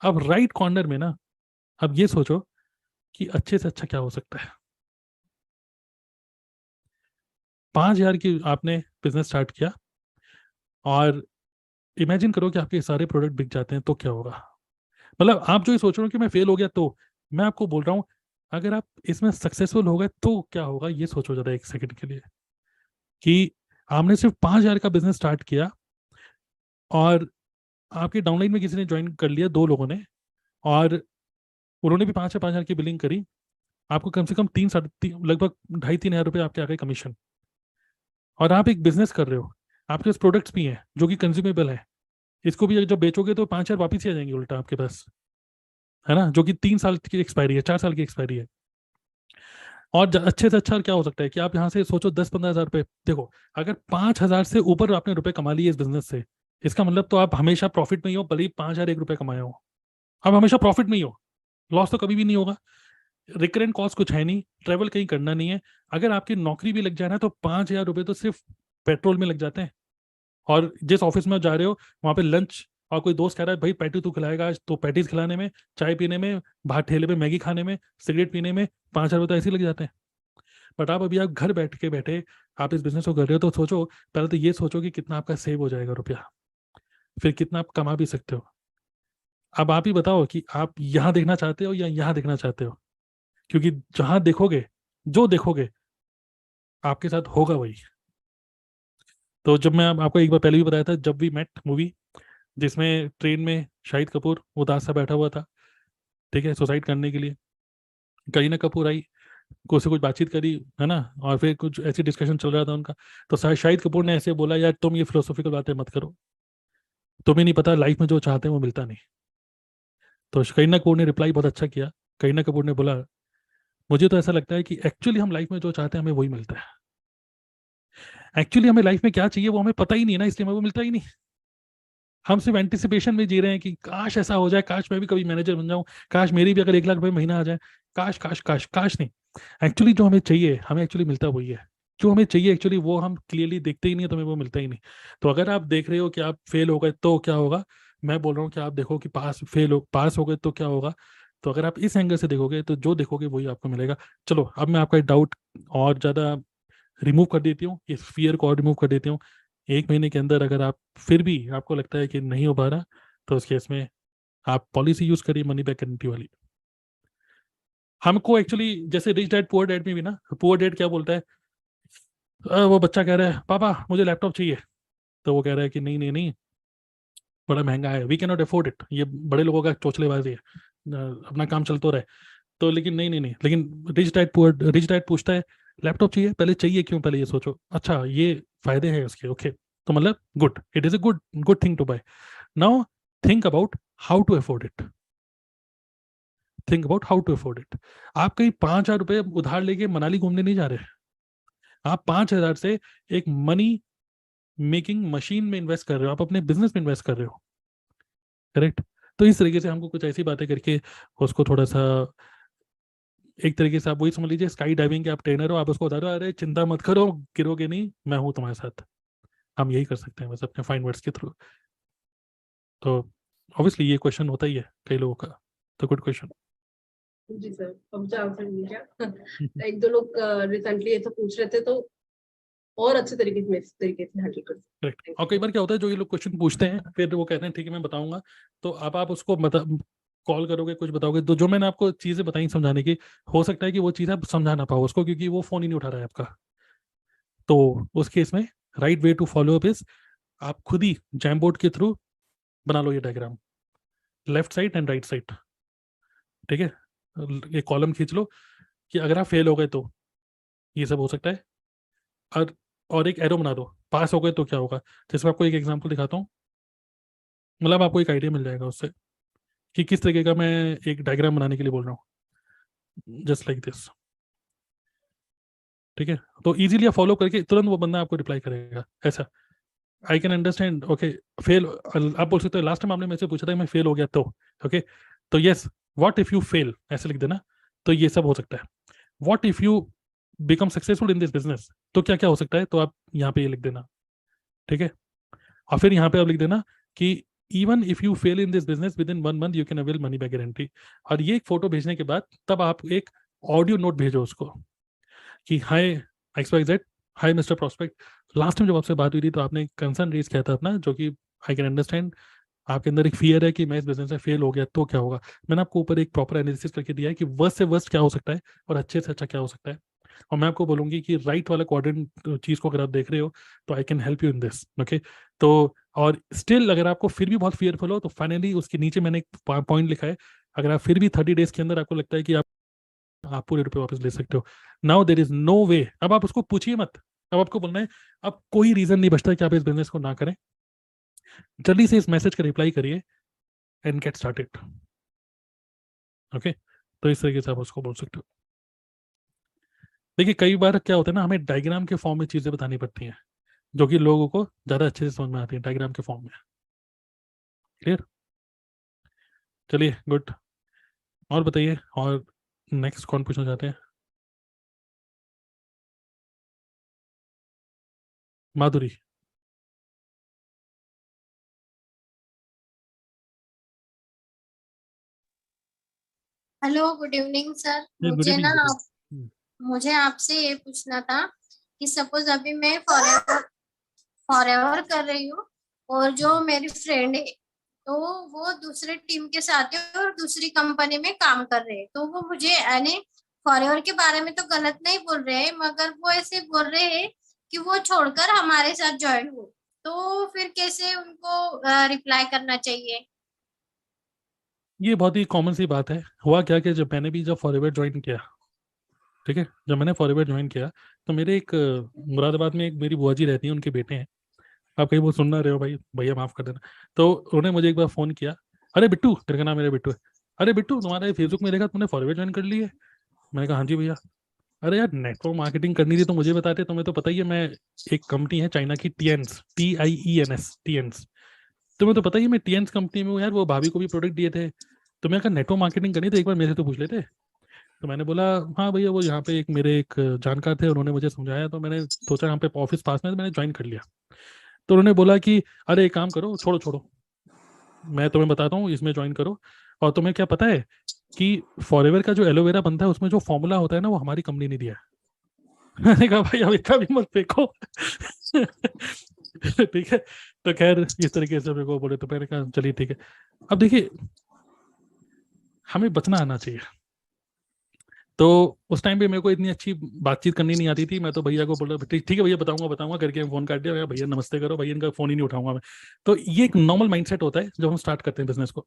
S1: अब राइट कॉर्नर में ना, अब ये सोचो कि अच्छे से अच्छा क्या हो सकता है। 5,000 की आपने बिजनेस स्टार्ट किया, और इमेजिन करो कि आपके सारे प्रोडक्ट बिक जाते हैं, तो क्या होगा। मतलब आप जो ये सोच रहे हो कि मैं फेल हो गया, तो मैं आपको बोल रहा हूँ अगर आप इसमें सक्सेसफुल हो गए तो क्या होगा, ये सोचो जरा एक सेकंड के लिए, कि आपने सिर्फ 5,000 का बिजनेस स्टार्ट किया, और आपके डाउनलाइन में किसी ने ज्वाइन कर लिया, 2 लोगों ने, और उन्होंने भी 5,000 की बिलिंग करी, आपको कम से कम लगभग 2,500-3 हज़ार रुपये आपके आ गए कमीशन। और आप एक बिजनेस कर रहे हो, आपके पास प्रोडक्ट्स भी हैं जो कि कंज्यूमेबल है, इसको भी जब बेचोगे तो 5 हज़ार वापिस ही आ जाएंगे उल्टा आपके पास, है ना, जो कि 3 साल की एक्सपायरी है, 4 साल की एक्सपायरी है। और अच्छे से अच्छा क्या हो सकता है कि आप यहाँ से सोचो 10-15 हज़ार रुपये, देखो अगर 5 हज़ार से ऊपर आपने रुपए कमा लिए इस बिजनेस से, इसका मतलब तो आप हमेशा प्रॉफिट में ही हो, भले ही 5,001 रुपये कमाए हो, आप हमेशा प्रॉफिट में ही हो, लॉस तो कभी भी नहीं होगा। रिकरेंट कॉस्ट कुछ है नहीं, ट्रेवल कहीं करना नहीं है। अगर आपकी नौकरी भी लग जाए ना तो 5,000 रुपये तो सिर्फ पेट्रोल में लग जाते हैं। और जिस ऑफिस में आप जा रहे हो वहाँ पे लंच, और कोई दोस्त कह रहा है भाई पैटी तू खिलाएगा आज, तो पैटीज खिलाने में, चाय पीने में, बाहर ठेले पे मैगी खाने में, सिगरेट पीने में 5,000 रुपये तो ऐसे ही लग जाते हैं। बट आप घर बैठे आप इस बिजनेस को कर रहे हो, तो सोचो, पहले तो ये सोचो कि कितना आपका सेव हो जाएगा रुपया, फिर कितना आप कमा भी सकते हो। अब आप ही बताओ कि आप यहाँ देखना चाहते हो या यहाँ देखना चाहते हो, क्योंकि जहां देखोगे, जो देखोगे आपके साथ होगा वही। तो जब मैं आपको एक बार पहले भी बताया था, जब वी मेट मूवी, जिसमें ट्रेन में शाहिद कपूर उदास सा बैठा हुआ था, ठीक है, सुसाइड करने के लिए, करीना कपूर आई, कुछ से कुछ बातचीत करी, है ना, और फिर कुछ ऐसी डिस्कशन चल रहा था उनका, तो शाहिद कपूर ने ऐसे बोला, यार तुम ये फिलोसॉफिकल बातें मत करो, तुम्हें नहीं पता लाइफ में जो चाहते हैं वो मिलता नहीं। तो करीना कपूर ने रिप्लाई बहुत अच्छा किया। करीना कपूर ने बोला, मुझे तो ऐसा लगता है कि एक्चुअली हम लाइफ में जो चाहते हैं हमें वही मिलता है। एक्चुअली हमें लाइफ में क्या चाहिए वो हमें पता ही नहीं है ना, इसलिए हमें वो मिलता ही नहीं। हम सिर्फ एंटिसिपेशन में जी रहे हैं कि काश ऐसा हो जाए, काश मैं भी कभी मैनेजर बन जाऊं, काश मेरी भी अगर 1 लाख रुपए महीना आ जाए, काश काश काश काश नहीं। एक्चुअली जो हमें चाहिए हमें एक्चुअली मिलता वही है। जो हमें चाहिए एक्चुअली वो हम क्लियरली देखते ही नहीं है, तो हमें वो मिलता ही नहीं। तो अगर आप देख रहे हो कि आप फेल हो गए तो क्या होगा, मैं बोल रहा हूँ कि आप देखो कि पास हो गए तो क्या होगा। तो अगर आप इस एंगल से देखोगे तो जो देखोगे वही आपको मिलेगा। चलो अब मैं आपका डाउट और ज़्यादा रिमूव कर देती हूँ, इस फियर को और रिमूव कर देती हूँ। 1 महीने के अंदर अगर आप फिर भी आपको लगता है कि नहीं हो पा रहा, तो उस केस में आप पॉलिसी यूज करिए मनी बैक गारंटी वाली। हमको एक्चुअली जैसे रिच डैड पुअर डैड में भी ना, पुअर डैड क्या बोलता है, वो बच्चा कह रहा है पापा मुझे लैपटॉप चाहिए, तो वो कह रहा है कि नहीं नहीं नहीं, बड़ा महंगा है, we can not afford it, ये बड़े लोगों का चोचलेबाजी है, अपना काम चलता रहे। तो लेकिन नहीं नहीं नहीं, लेकिन रिच डैड पूछता है लैपटॉप चाहिए, पहले चाहिए क्यों, पहले ये सोचो, अच्छा ये फायदे हैं उसके, ओके, तो मतलब good, it is a good good thing to buy. Now think about how to afford it, think about how to afford it. आप कहीं 5,000 रुपये उधार लेके मनाली घूमने नहीं जा रहे, आप 5,000 से एक मनी मेकिंग मशीन में इन्वेस्ट कर रहे हो, आप अपने बिजनेस में इन्वेस्ट कर रहे हो, करेक्ट। तो इस तरीके से हमको कुछ ऐसी बातें करके उसको थोड़ा सा, एक तरीके से आप वही समझ लीजिए, स्काई डाइविंग के आप ट्रेनर हो, आप उसको बता रहे हो अरे चिंता मत करो, गिरोगे नहीं, मैं हूँ तुम्हारे साथ। हम यही कर सकते हैं बस अपने फाइन वर्ड्स के थ्रू। तो ऑब्वियसली ये क्वेश्चन होता ही है कई लोगों का, तो गुड क्वेश्चन।
S4: जी सर, अब मुझे आंसर मिल गया। एक दो लोग रिसेंटली ये तो पूछ रहे थे, तो और अच्छे तरीके से इस तरीके से हैंडल कर सकते
S1: करेक्ट। और कई बार क्या होता है, जो ये लोग क्वेश्चन पूछते हैं फिर वो कहते हैं ठीक है मैं बताऊंगा, तो अब आप उसको कॉल करोगे, कुछ बताओगे, तो जो मैंने आपको चीजें बताई समझाने की, हो सकता है कि वो चीज़ आप समझा ना पाओ उसको, क्योंकि वो फोन ही नहीं उठा रहा है आपका। तो उस केस में right way to follow up is, आप खुद ही जैमबोर्ड के थ्रू बना लो ये diagram, left side and right side, ठीक है, ये कॉलम खींच लो कि अगर आप फेल हो गए तो ये सब हो सकता है, और और एक एरो बना दो, पास हो गए तो क्या होगा। जैसे मैं आपको एक एग्जांपल दिखाता हूँ, मतलब आपको एक आइडिया मिल जाएगा उससे कि किस तरीके का मैं एक डायग्राम बनाने के लिए बोल रहा हूँ, जस्ट लाइक दिस, ठीक है। तो इजीली आप फॉलो करके तुरंत वो बंदा आपको रिप्लाई करेगा ऐसा, I can understand, okay fail, आप बोल सकते हो लास्ट टाइम आपने मेरे से पूछा था मैं फेल हो गया तो, ओके, तो yes, what if you fail ऐसे लिख देना, तो ये सब हो सकता है। What if you become successful in this business, तो क्या क्या हो सकता है, तो आप यहाँ पे ये लिख देना, ठीक है। और फिर यहाँ पे आप लिख देना कि even if you fail in this business with in 1 month you can avail money back guarantee. और ये एक फोटो भेजने के बाद तब आप एक ऑडियो नोट भेजो उसको कि हाय XYZ, हाय मिस्टर प्रॉस्पेक्ट, लास्ट टाइम जब आपसे बात हुई थी तो आपने कंसर्न रेज किया था अपना, जो कि आई कैन अंडरस्टैंड, आपके अंदर एक फियर है कि मैं इस बिजनेस में फेल हो गया तो क्या होगा। मैंने आपको ऊपर एक प्रॉपर एनालिसिस करके दिया है कि वर्स्ट से वर्स्ट क्या हो सकता है और अच्छे से अच्छा क्या हो सकता है। और मैं आपको बोलूंगी कि राइट वाला क्वाड्रेंट चीज को अगर आप देख रहे हो तो I can help you in this, okay. तो और स्टिल अगर आपको फिर भी बहुत फियरफुल हो तो फाइनली उसके नीचे मैंने एक पॉइंट लिखा है, अगर आप फिर भी 30 डेज के अंदर आपको लगता है कि आप आप पूरे रुपए वापस ले सकते हो। नाउ देयर इज नो वे, अब आप उसको पूछिए मत, अब आपको बोलना है, अब कोई रीजन नहीं बचता कि आप इस बिजनेस को ना करें। जल्दी से इस मैसेज का रिप्लाई करिए एंड गेट स्टार्टेड। ओके, तो इस तरीके से आप उसको बोल सकते हो। देखिए कई बार क्या होता है ना, हमें डायग्राम के फॉर्म में चीजें बतानी पड़ती हैं जो कि लोगों को ज्यादा अच्छे से समझ में आती है डायग्राम के फॉर्म में। क्लियर? चलिए गुड, और बताइए, और नेक्स्ट कौन पूछना चाहते हैं? Madhuri.
S5: Hello, good evening sir.
S1: Good
S5: मुझे ना
S1: इवनिंग।
S5: मुझे आपसे ये पूछना था कि सपोज अभी मैं फॉरएवर कर रही हूँ और जो मेरी फ्रेंड है तो वो दूसरे टीम के साथ है और दूसरी कंपनी में काम कर रहे हैं, तो वो मुझे यानी फॉरएवर के बारे में तो गलत नहीं बोल रहे हैं, मगर वो ऐसे बोल रहे हैं कि वो छोड़कर हमारे साथ ज्वाइन हो, तो फिर कैसे उनको रिप्लाई करना चाहिए?
S1: ये बहुत ही कॉमन सी बात है। हुआ क्या कि जब मैंने भी जब फॉरएवर ज्वाइन किया, ठीक है, जब मैंने फॉरएवर ज्वाइन किया तो मेरे एक मुरादाबाद में एक मेरी बुआ जी रहती हैं, उनके बेटे हैं। आप कहीं वो सुन ना रहे हो भाई, भैया माफ कर देना। तो उन्होंने मुझे एक बार फोन किया, अरे बिट्टू, तेरे का नाम मेरा बिट्टू है, अरे बिट्टू तुम्हारे फेसबुक में देखा तुमने फॉरएवर ज्वाइन कर ली है। मैंने कहा हाँ जी भैया। अरे यार नेटवर्क मार्केटिंग करनी थी तो मुझे बताते, तुम्हें तो पता ही है, मैं एक कंपनी है चाइना की टीएंस, TIENS, टीएंस, तुम्हें तो पता ही है मैं टीएंस कंपनी में हूँ यार, वो भाभी को भी प्रोडक्ट दिए थे। तो मैं कहा नेटवर्क मार्केटिंग करनी तो एक बार मेरे से तो पूछ लेते। तो मैंने बोला हाँ भैया, वो यहाँ पे एक मेरे एक जानकार थे, उन्होंने मुझे समझाया, तो मैंने सोचा यहाँ पे ऑफिस पास में, तो मैंने ज्वाइन कर लिया। तो उन्होंने बोला कि अरे एक काम करो, छोड़ो छोड़ो, मैं तुम्हें बताता हूँ, इसमें ज्वाइन करो। और तुम्हें क्या पता है कि फॉरएवर का जो एलोवेरा बनता है उसमें जो फॉर्मूला होता है ना, वो हमारी कंपनी ने दिया है। मैंने कहा भाई अब इतना भी मत फेंको। ठीक है, तो खैर इस तरीके से मेरे को बोले, तो मैंने कहा चलिए ठीक है। अब देखिए हमें बचना आना चाहिए। तो उस टाइम पे मेरे को इतनी अच्छी बातचीत करनी नहीं आती थी, मैं तो भैया को बोला ठीक ठीक है भैया, बताऊंगा बताऊंगा करके फोन काट दिया, भैया नमस्ते करो, भैया इनका फोन ही नहीं उठाऊंगा मैं। तो ये एक नॉर्मल माइंडसेट होता है जब हम स्टार्ट करते हैं बिजनेस को।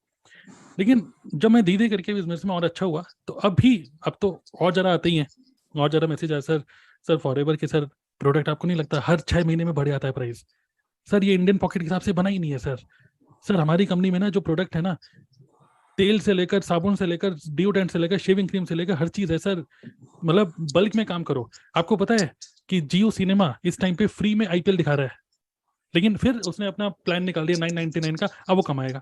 S1: लेकिन जब मैं धीरे करके बिजनेस में और अच्छा हुआ, तो अब तो और जरा आते ही हैं, और जरा मैसेज आया, सर सर फॉरएवर के सर प्रोडक्ट आपको नहीं लगता हर 6 महीने में बढ़ जाता है प्राइस? सर ये इंडियन पॉकेट के हिसाब से बना ही नहीं है सर। सर हमारी कंपनी में ना जो प्रोडक्ट है ना, तेल से लेकर साबुन से लेकर डिओड्रेंट से लेकर शेविंग क्रीम से लेकर हर चीज है सर, मतलब बल्क में काम करो। आपको पता है कि जियो सिनेमा इस टाइम पे फ्री में IPL दिखा रहा है, लेकिन फिर उसने अपना प्लान निकाल दिया 999 का, अब वो कमाएगा।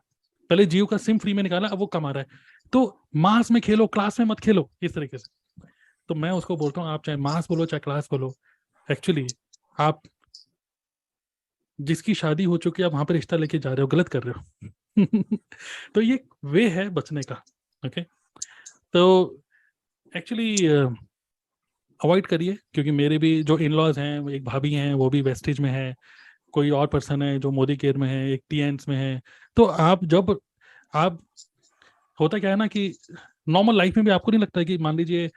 S1: पहले जियो का सिम फ्री में निकाला, अब वो कमा रहा है। तो मास में खेलो, क्लास में मत खेलो, इस तरीके से। तो मैं उसको बोलता हूँ, आप चाहे मास बोलो चाहे क्लास बोलो, एक्चुअली आप जिसकी शादी हो चुकी है आप वहां पर रिश्ता लेके जा रहे हो, गलत कर रहे हो। तो ये वे है बचने का। ओके, तो एक्चुअली अवॉइड करिए, क्योंकि मेरे भी जो इन लॉज हैं, एक भाभी हैं वो भी वेस्टेज में है, कोई और पर्सन है जो मोदी केयर में है, एक टीएंस में है। तो आप होता क्या है ना कि नॉर्मल लाइफ में भी आपको नहीं लगता कि मान लीजिए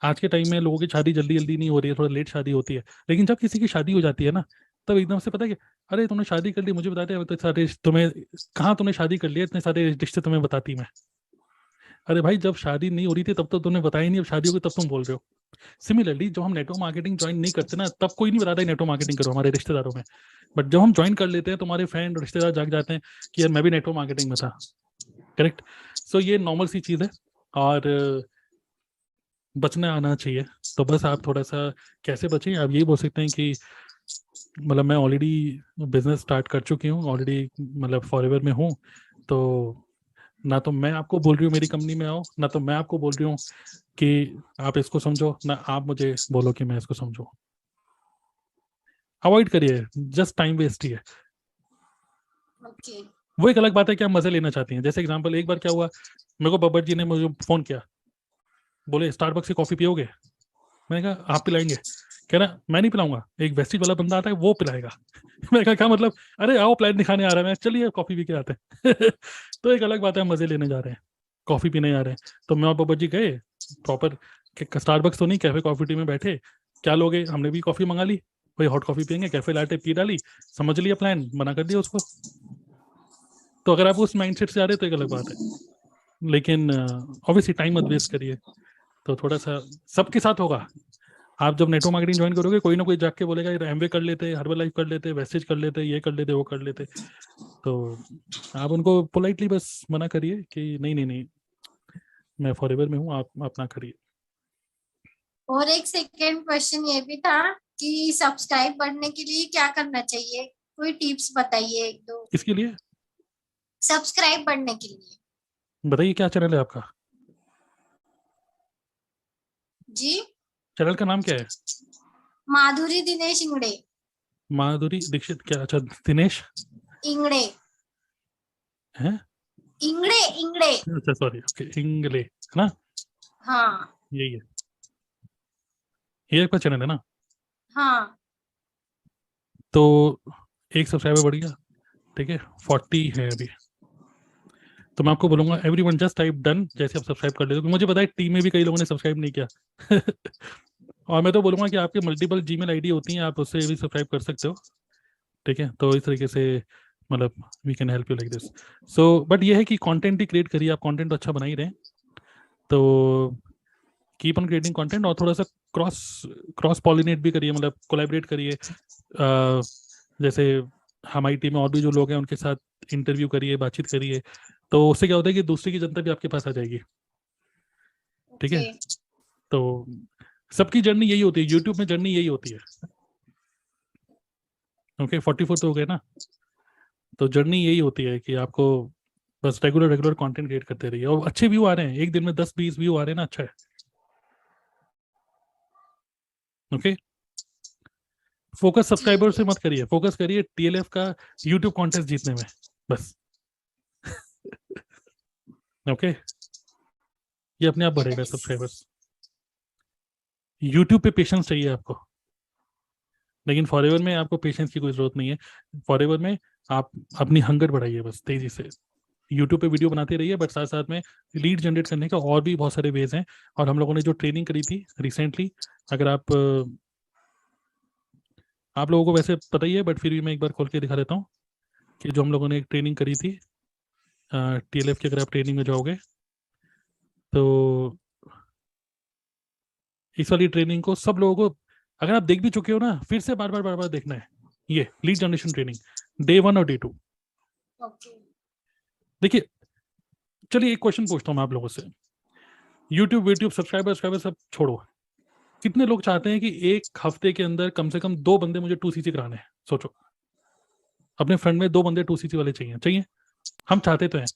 S1: आज के टाइम में लोगों की शादी जल्दी जल्दी नहीं हो रही है, थोड़ा लेट शादी होती है, लेकिन जब किसी की शादी हो जाती है ना, तब एकदम से पता है कि अरे तुमने शादी कर ली, मुझे बताते हैं तो सारे तुम्हें, कहाँ तुमने शादी कर लिया, इतने सारे रिश्ते तुम्हें बताती मैं। अरे भाई जब शादी नहीं हो रही थी तब तो तुमने बताया नहीं, अब शादी हो गई तब तुम बोल रहे हो। सिमिलरली जब हम नेटवर्क मार्केटिंग ज्वाइन नहीं करते ना, तब कोई नहीं बताता नेटवर्क मार्केटिंग करो हमारे रिश्तेदारों में। बट जब हम ज्वाइन कर लेते हैं तो हमारे फ्रेंड और रिश्तेदार जाग जाते हैं कि यार मैं भी नेटवर्क मार्केटिंग में था। करेक्ट। सो ये नॉर्मल सी चीज़ है, और बचना आना चाहिए। तो बस आप थोड़ा सा कैसे बचें, आप यही बोल सकते हैं कि मतलब मैं ऑलरेडी बिजनेस स्टार्ट कर चुकी हूँ, ऑलरेडी मतलब फॉरएवर में हूँ। तो ना तो मैं आपको बोल रही हूँ मेरी कंपनी में आओ, ना तो मैं आपको बोल रही हूँ कि आप इसको समझो, ना आप मुझे बोलो कि मैं इसको समझो। अवॉइड करिए, जस्ट टाइम वेस्ट ही है।
S5: ओके।
S1: वो एक अलग बात है कि आप मजे लेना चाहती हैं। जैसे एग्जांपल, एक बार क्या हुआ, मेरे को बब्बर जी ने मुझे फोन किया, बोले स्टारबक्स से कॉफी पियोगे? मैंने कहा आप पिलाएंगे? कह रहा मैं नहीं पिलाऊंगा, एक वेस्टिज वाला बंदा आता है वो पिलाएगा। मैंने कहा क्या मतलब? अरे आओ प्लान दिखाने आ रहा है मैं, चलिए कॉफी पी के आते हैं। तो एक अलग बात है, मजे लेने जा रहे हैं, कॉफी पीने जा रहे हैं। तो मैं और बब्बर जी गए प्रॉपर स्टारबक्स तो नहीं, कैफे कॉफी टी में बैठे, क्या लोगे, हमने भी कॉफी मंगा ली, भाई हॉट कॉफी पियेंगे, कैफे लाटे पी डाली, समझ लिया प्लान, मना कर दिया उसको। तो अगर आप उस माइंडसेट से आ रहे हैं तो एक अलग बात है। लेकिन ऑब्वियसली टाइम मत वेस्ट करिए। तो थोड़ा सा सबके साथ होगा। आप जब नेटवर्क मार्केटिंग ज्वाइन करोगे कोई ना कोई जाके बोलेगा यार एमवे कर लेते, हर्बल लाइफ कर लेते, वेस्टेज कर लेते, ये कर लेते, वो कर लेते। तो आप उनको पोलाइटली बस मना करिए कि नहीं नहीं नहीं, मैं फॉरएवर में हूँ, आप अपना करिए।
S5: और एक सेकेंड क्वेश्चन ये भी था कि सब्सक्राइब बढ़ने के लिए क्या करना चाहिए, कोई टिप्स बताइए एक दो।
S1: इसके लिए
S5: सब्सक्राइब बढ़ने के लिए
S1: बताइए क्या चैनल है आपका?
S5: जी,
S1: चैनल का नाम क्या है?
S5: माधुरी दिनेश इंगड़े।
S1: माधुरी दीक्षित क्या? अच्छा, दिनेश
S5: इंगड़े
S1: है?
S5: इंगड़े इंगड़े
S1: अच्छा सॉरी, ओके, इंगले है ना?
S5: हाँ
S1: यही है, ये आपका चैनल है ना?
S5: हाँ।
S1: तो एक सब्सक्राइबर बढ़ गया, ठीक है, 40 है अभी। तो मैं आपको बोलूंगा एवरीवन जस्ट टाइप डन जैसे आप सब्सक्राइब कर लेते हो, क्योंकि मुझे पता है टीम में भी कई लोगों ने सब्सक्राइब नहीं किया। और मैं तो बोलूंगा कि आपके मल्टीपल जीमेल आईडी होती हैं, आप उससे भी सब्सक्राइब कर सकते हो, ठीक है। तो इस तरीके से मतलब we can help you like this. So but ये है कि कंटेंट ही क्रिएट करिए, आप कंटेंट तो अच्छा बना ही रहे हैं, तो कीप ऑन क्रिएटिंग कंटेंट। और थोड़ा सा क्रॉस क्रॉस पॉलिनेट भी करिए, मतलब कोलैबोरेट करिए। जैसे हमारी टीम में और भी जो लोग हैं उनके साथ इंटरव्यू करिए, बातचीत करिए, तो उससे क्या होता है कि दूसरी की जनता भी आपके पास आ जाएगी, ठीक है।
S5: ओके।
S1: तो सबकी जर्नी यही होती है, यूट्यूब में जर्नी यही होती है। ओके 44 तो हो गए ना। तो जर्नी यही होती है कि आपको बस रेगुलर रेगुलर कंटेंट क्रिएट करते रहिए, और अच्छे व्यू आ रहे हैं, एक दिन में 10-20 व्यू आ रहे हैं ना, अच्छा है। ओके, फोकस सब्सक्राइबर से मत करिए, फोकस करिए टीएलएफ का यूट्यूब कॉन्टेस्ट जीतने में बस। ओके, ये अपने आप बढ़ेगा सब्सक्राइबर्स। यूट्यूब पे पेशेंस चाहिए आपको, लेकिन फॉरएवर में आपको पेशेंस की कोई जरूरत नहीं है। फॉरएवर में आप अपनी हंगर बढ़ाइए बस तेजी से। यूट्यूब पे वीडियो बनाते रहिए, बट साथ साथ में लीड जनरेट करने का और भी बहुत सारे वेज हैं। और हम लोगों ने जो ट्रेनिंग करी थी रिसेंटली, अगर आप लोगों को वैसे पता ही है, बट फिर भी मैं एक बार खोल के दिखा देता हूँ कि जो हम लोगों ने एक ट्रेनिंग करी थी टीएलएफ की, अगर आप ट्रेनिंग में जाओगे तो इस वाली ट्रेनिंग को सब लोगों को, अगर आप देख भी चुके हो ना, फिर से बार बार देखना है। ये लीड जनरेशन ट्रेनिंग डे 1 और डे 2।
S5: ओके।
S1: देखिए, चलिए एक क्वेश्चन पूछता हूँ मैं आप लोगों से। यूट्यूब सब्सक्राइबर सब छोड़ो, कितने लोग चाहते हैं कि एक हफ्ते के अंदर कम से कम 2 बंदे मुझे 2cc कराने हैं? सोचो, अपने फ्रेंड में 2 बंदे 2cc वाले चाहिए। हम चाहते तो हैं,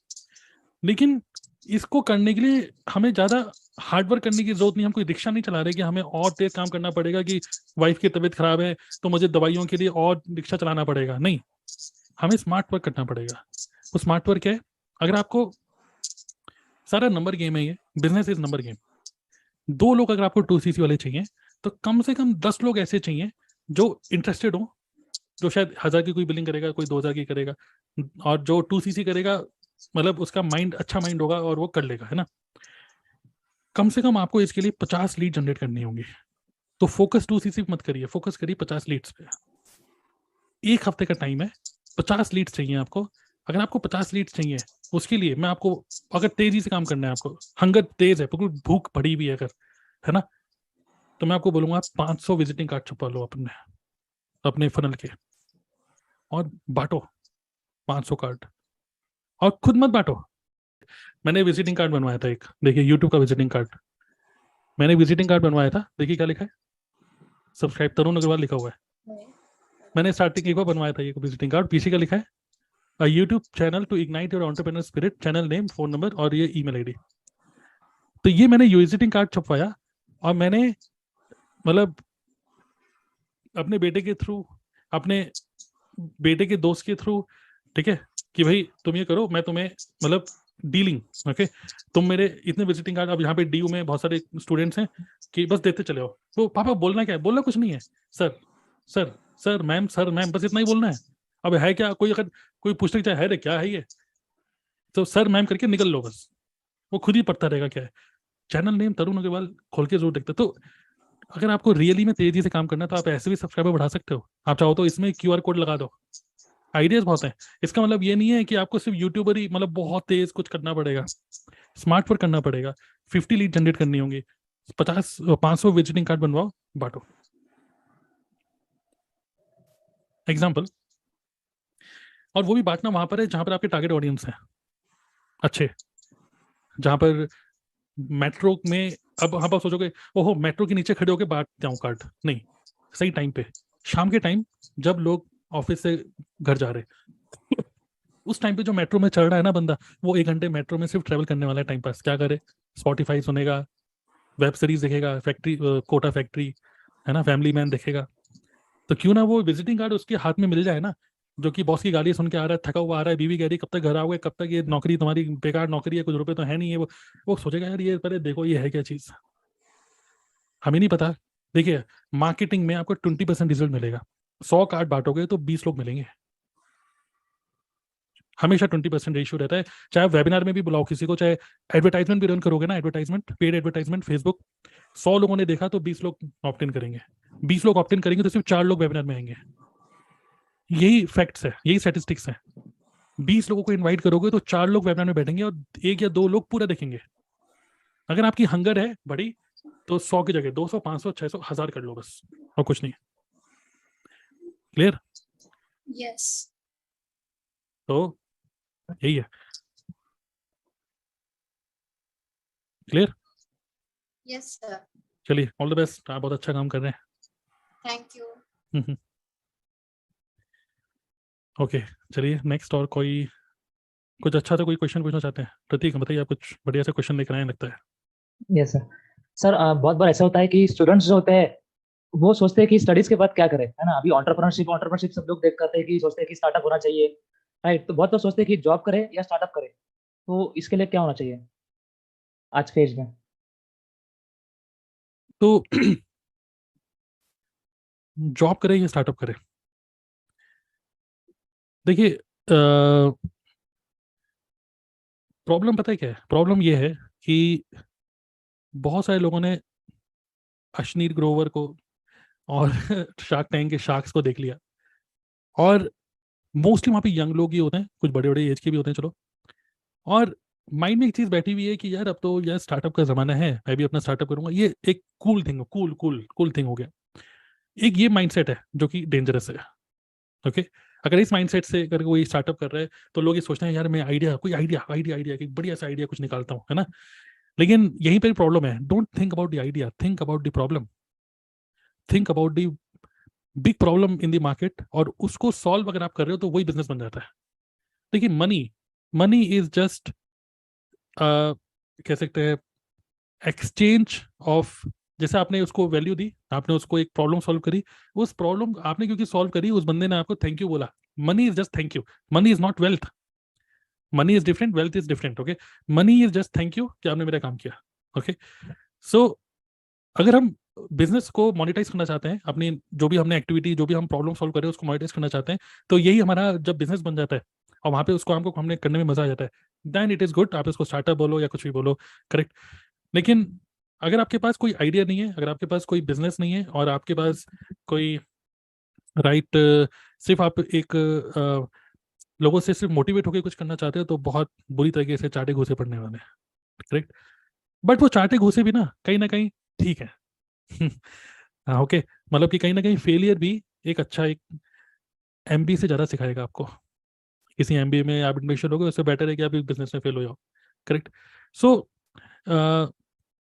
S1: लेकिन इसको करने के लिए हमें ज्यादा हार्डवर्क करने की जरूरत नहीं। हम कोई रिक्शा नहीं चला रहे कि हमें और तेज काम करना पड़ेगा, कि वाइफ की तबीयत खराब है तो मुझे दवाइयों के लिए और रिक्शा चलाना पड़ेगा। नहीं, हमें स्मार्ट वर्क करना पड़ेगा। वो स्मार्ट वर्क है, अगर आपको सारा नंबर गेम है, ये बिजनेस इज नंबर गेम। 2 लोग अगर आपको 2cc वाले चाहिए, तो कम से कम 10 लोग ऐसे चाहिए जो इंटरेस्टेड हो, जो शायद 1000 की कोई बिलिंग करेगा, कोई 2000 की करेगा, और जो 2cc करेगा मतलब उसका माइंड अच्छा माइंड होगा और वो कर लेगा, है ना। कम से कम आपको इसके लिए 50 लीड जनरेट करनी होंगी। तो फोकस 2cc मत करिए, फोकस करिए 50 लीड्स पे। एक हफ्ते का टाइम है, 50 लीड्स चाहिए आपको। अगर आपको 50 लीड्स चाहिए, उसके लिए मैं आपको, अगर तेजी से काम करना है, आपको हंगर तेज है, बिल्कुल भूख पड़ी भी है अगर, है ना, तो मैं आपको बोलूंगा 500 विजिटिंग कार्ड छपा लो अपने फनल के, और बांटो 500 कार्ड, और खुद मत बांटो। मैंने विजिटिंग कार्ड बनवाया था एक, देखिए यूट्यूब का विजिटिंग कार्ड, मैंने विजिटिंग कार्ड बनवाया था, देखिए क्या लिखा है, सब्सक्राइब तरुण अग्रवाल लिखा हुआ है। मैंने स्टार्टिंग एक बार बनवाया था ये विजिटिंग कार्ड, पीछे का लिखा है YouTube channel to ignite your entrepreneur spirit, channel name, phone number और ये ईमेल आईडी। तो ये मैंने विजिटिंग कार्ड छपवाया, और मैंने मतलब अपने बेटे के थ्रू, अपने बेटे के दोस्त के थ्रू, ठीक है, कि भाई तुम ये करो, मैं तुम्हें मतलब डीलिंग, ओके, तुम मेरे इतने विजिटिंग कार्ड, अब यहाँ पे डीयू में बहुत सारे स्टूडेंट्स हैं कि बस देते चले आओ। तो पापा बोलना क्या है? बोलना कुछ नहीं है, sir sir sir ma'am, sir ma'am, बस इतना ही बोलना है। अब है क्या, कोई अगर कोई पूछने चाहे है रे क्या है ये, तो सर मैम करके निकल लो, बस वो खुद ही पढ़ता रहेगा क्या है। चैनल नेम तरुण अग्रवाल खोल के जरूर देखते। तो अगर आपको रियली में तेजी से काम करना है, तो आप ऐसे भी सब्सक्राइबर बढ़ा सकते हो। आप चाहो तो इसमें QR कोड लगा दो, आइडियाज बहुत हैं। इसका मतलब ये नहीं है कि आपको सिर्फ यूट्यूबर ही मतलब बहुत तेज कुछ करना पड़ेगा। स्मार्ट वर्क करना पड़ेगा, 50 लीड जनरेट करनी होंगी, 500 विजिटिंग कार्ड बनवाओ, बांटो। एग्जाम्पल। और वो भी बांटना वहां पर है जहां पर आपके टारगेट ऑडियंस है अच्छे, जहां पर मेट्रो में, अब आप सोचोगे ओहो मेट्रो के नीचे खड़े होकर बांटते हूँ कार्ड, नहीं, सही टाइम पे, शाम के टाइम जब लोग ऑफिस से घर जा रहे उस टाइम पे जो मेट्रो में चढ़ रहा है ना बंदा, वो 1 घंटे मेट्रो में सिर्फ ट्रेवल करने वाला है, टाइम पास क्या करे, स्पॉटिफाई सुनेगा, वेब सीरीज देखेगा, फैक्ट्री कोटा फैक्ट्री है ना, फैमिली मैन देखेगा। तो क्यों ना वो विजिटिंग कार्ड उसके हाथ में मिल जाए ना, जो कि बॉस की गाली सुन के आ रहा है, थका हुआ आ रहा है, बीवी कह रही कब तक घर आओगे, कब तक, ये नौकरी तुम्हारी बेकार नौकरी है, कुछ रुपए तो है नहीं है, वो सोचेगा यार ये पहले देखो ये है क्या चीज, हमें नहीं पता। देखिए मार्केटिंग में आपको 20% रिजल्ट मिलेगा, 100 कार्ड बांटोगे तो 20 लोग मिलेंगे, हमेशा 20% रेशियो रहता है। चाहे वेबिनार में भी बुलाओ किसी को, चाहे एडवर्टाइजमेंट भी रन करोगे ना, एडवर्टाइजमेंट, पेड एडवर्टाइजमेंट फेसबुक, 100 लोगों ने देखा तो 20 लोग ऑप्ट इन करेंगे, 20 लोग ऑप्ट इन करेंगे तो सिर्फ 4 लोग वेबिनार में आएंगे। यही फैक्ट्स है, यही स्टैटिस्टिक्स है। 20 लोगों को इन्वाइट करोगे तो 4 लोग वेबिनार में बैठेंगे और 1 या 2 लोग पूरा देखेंगे। अगर आपकी हंगर है बड़ी तो 100 की जगह 200, 500, 600, 1000 कर लो बस, और कुछ नहीं। क्लियर?
S5: यस।
S1: तो यही है। क्लियर?
S5: Yes sir.
S1: चलिए ऑल द बेस्ट, आप बहुत अच्छा काम कर रहे हैं।
S5: Thank you.
S1: ओके चलिए नेक्स्ट। और कोई कुछ अच्छा सा कोई क्वेश्चन पूछना चाहते हैं? प्रतीक बताइए, आप कुछ बढ़िया सा क्वेश्चन लेकर आए लगता है।
S2: Yes sir. सर बहुत बार ऐसा होता है कि स्टूडेंट्स जो होते हैं वो सोचते हैं कि स्टडीज के बाद क्या करें, है ना। अभी एंटरप्रेन्योरशिप सब लोग देख करते हैं कि सोचते हैं कि स्टार्टअप होना चाहिए, राइट। तो बहुत लोग सोचते हैं कि जॉब करें या स्टार्टअप करें, तो इसके लिए क्या होना चाहिए आज के एज में?
S1: तो जॉब करें या स्टार्टअप करें, देखिए प्रॉब्लम पता है क्या है? प्रॉब्लम ये है कि बहुत सारे लोगों ने अश्नीर ग्रोवर को और शार्क टैंक के शार्क्स को देख लिया, और मोस्टली वहाँ पे यंग लोग ही होते हैं, कुछ बड़े बड़े एज के भी होते हैं चलो, और माइंड में एक चीज़ बैठी हुई है कि यार अब तो यार स्टार्टअप का ज़माना है, मैं भी अपना स्टार्टअप करूंगा, ये एक कूल थिंग, कूल थिंग हो गया। एक ये माइंडसेट है जो कि डेंजरस है। ओके, अगर इस माइंडसेट से अगर कोई स्टार्टअप कर रहा है तो लोग ये सोचते हैं यार मैं आइडिया कि बढ़िया सा आइडिया कुछ निकालता हूँ, है ना। लेकिन यहीं पर प्रॉब्लम है, don't think about the idea, think about the problem, think about the big problem in the market, और उसको सॉल्व अगर आप कर रहे हो तो वही बिजनेस बन जाता है। देखिए मनी इज जस्ट कह सकते हैं एक्सचेंज ऑफ, जैसे आपने उसको वैल्यू दी, आपने उसको एक प्रॉब्लम सॉल्व करी, उस प्रॉब्लम आपने क्योंकि सॉल्व करी, उस बंदे ने आपको थैंक यू बोला। Money is just thank you, money is not wealth, money is different, wealth is different. Okay, money is just thank you कि आपने मेरा काम किया। ओके, सो अगर हम बिजनेस को मोनेटाइज करना चाहते हैं, अपनी जो भी हमने एक्टिविटी, जो भी हम प्रॉब्लम सॉल्व कर रहे हैं उसको मोनेटाइज करना चाहते हैं, तो यही हमारा जब बिजनेस बन जाता है और वहाँ पे उसको हमको हमने करने में मजा आ जाता है, देन इट इज गुड। आप इसको स्टार्टअप बोलो या कुछ भी बोलो, करेक्ट। लेकिन अगर आपके पास कोई आइडिया नहीं है, अगर आपके पास कोई बिजनेस नहीं है, और आपके पास कोई राइट सिर्फ आप एक लोगों से सिर्फ मोटिवेट होकर कुछ करना चाहते हो, तो बहुत बुरी तरीके से चाटे घूसे पड़ने वाले हैं, करेक्ट। बट वो चाटे घूसे भी ना कहीं ठीक है। हाँ ओके, मतलब कि कहीं ना कहीं फेलियर भी एक अच्छा, एक एमबी से ज़्यादा सिखाएगा आपको। किसी एमबीए में आप एडमिशन होगे, उससे बेटर है कि आप एक बिजनेस में फेल हो जाओ, correct. So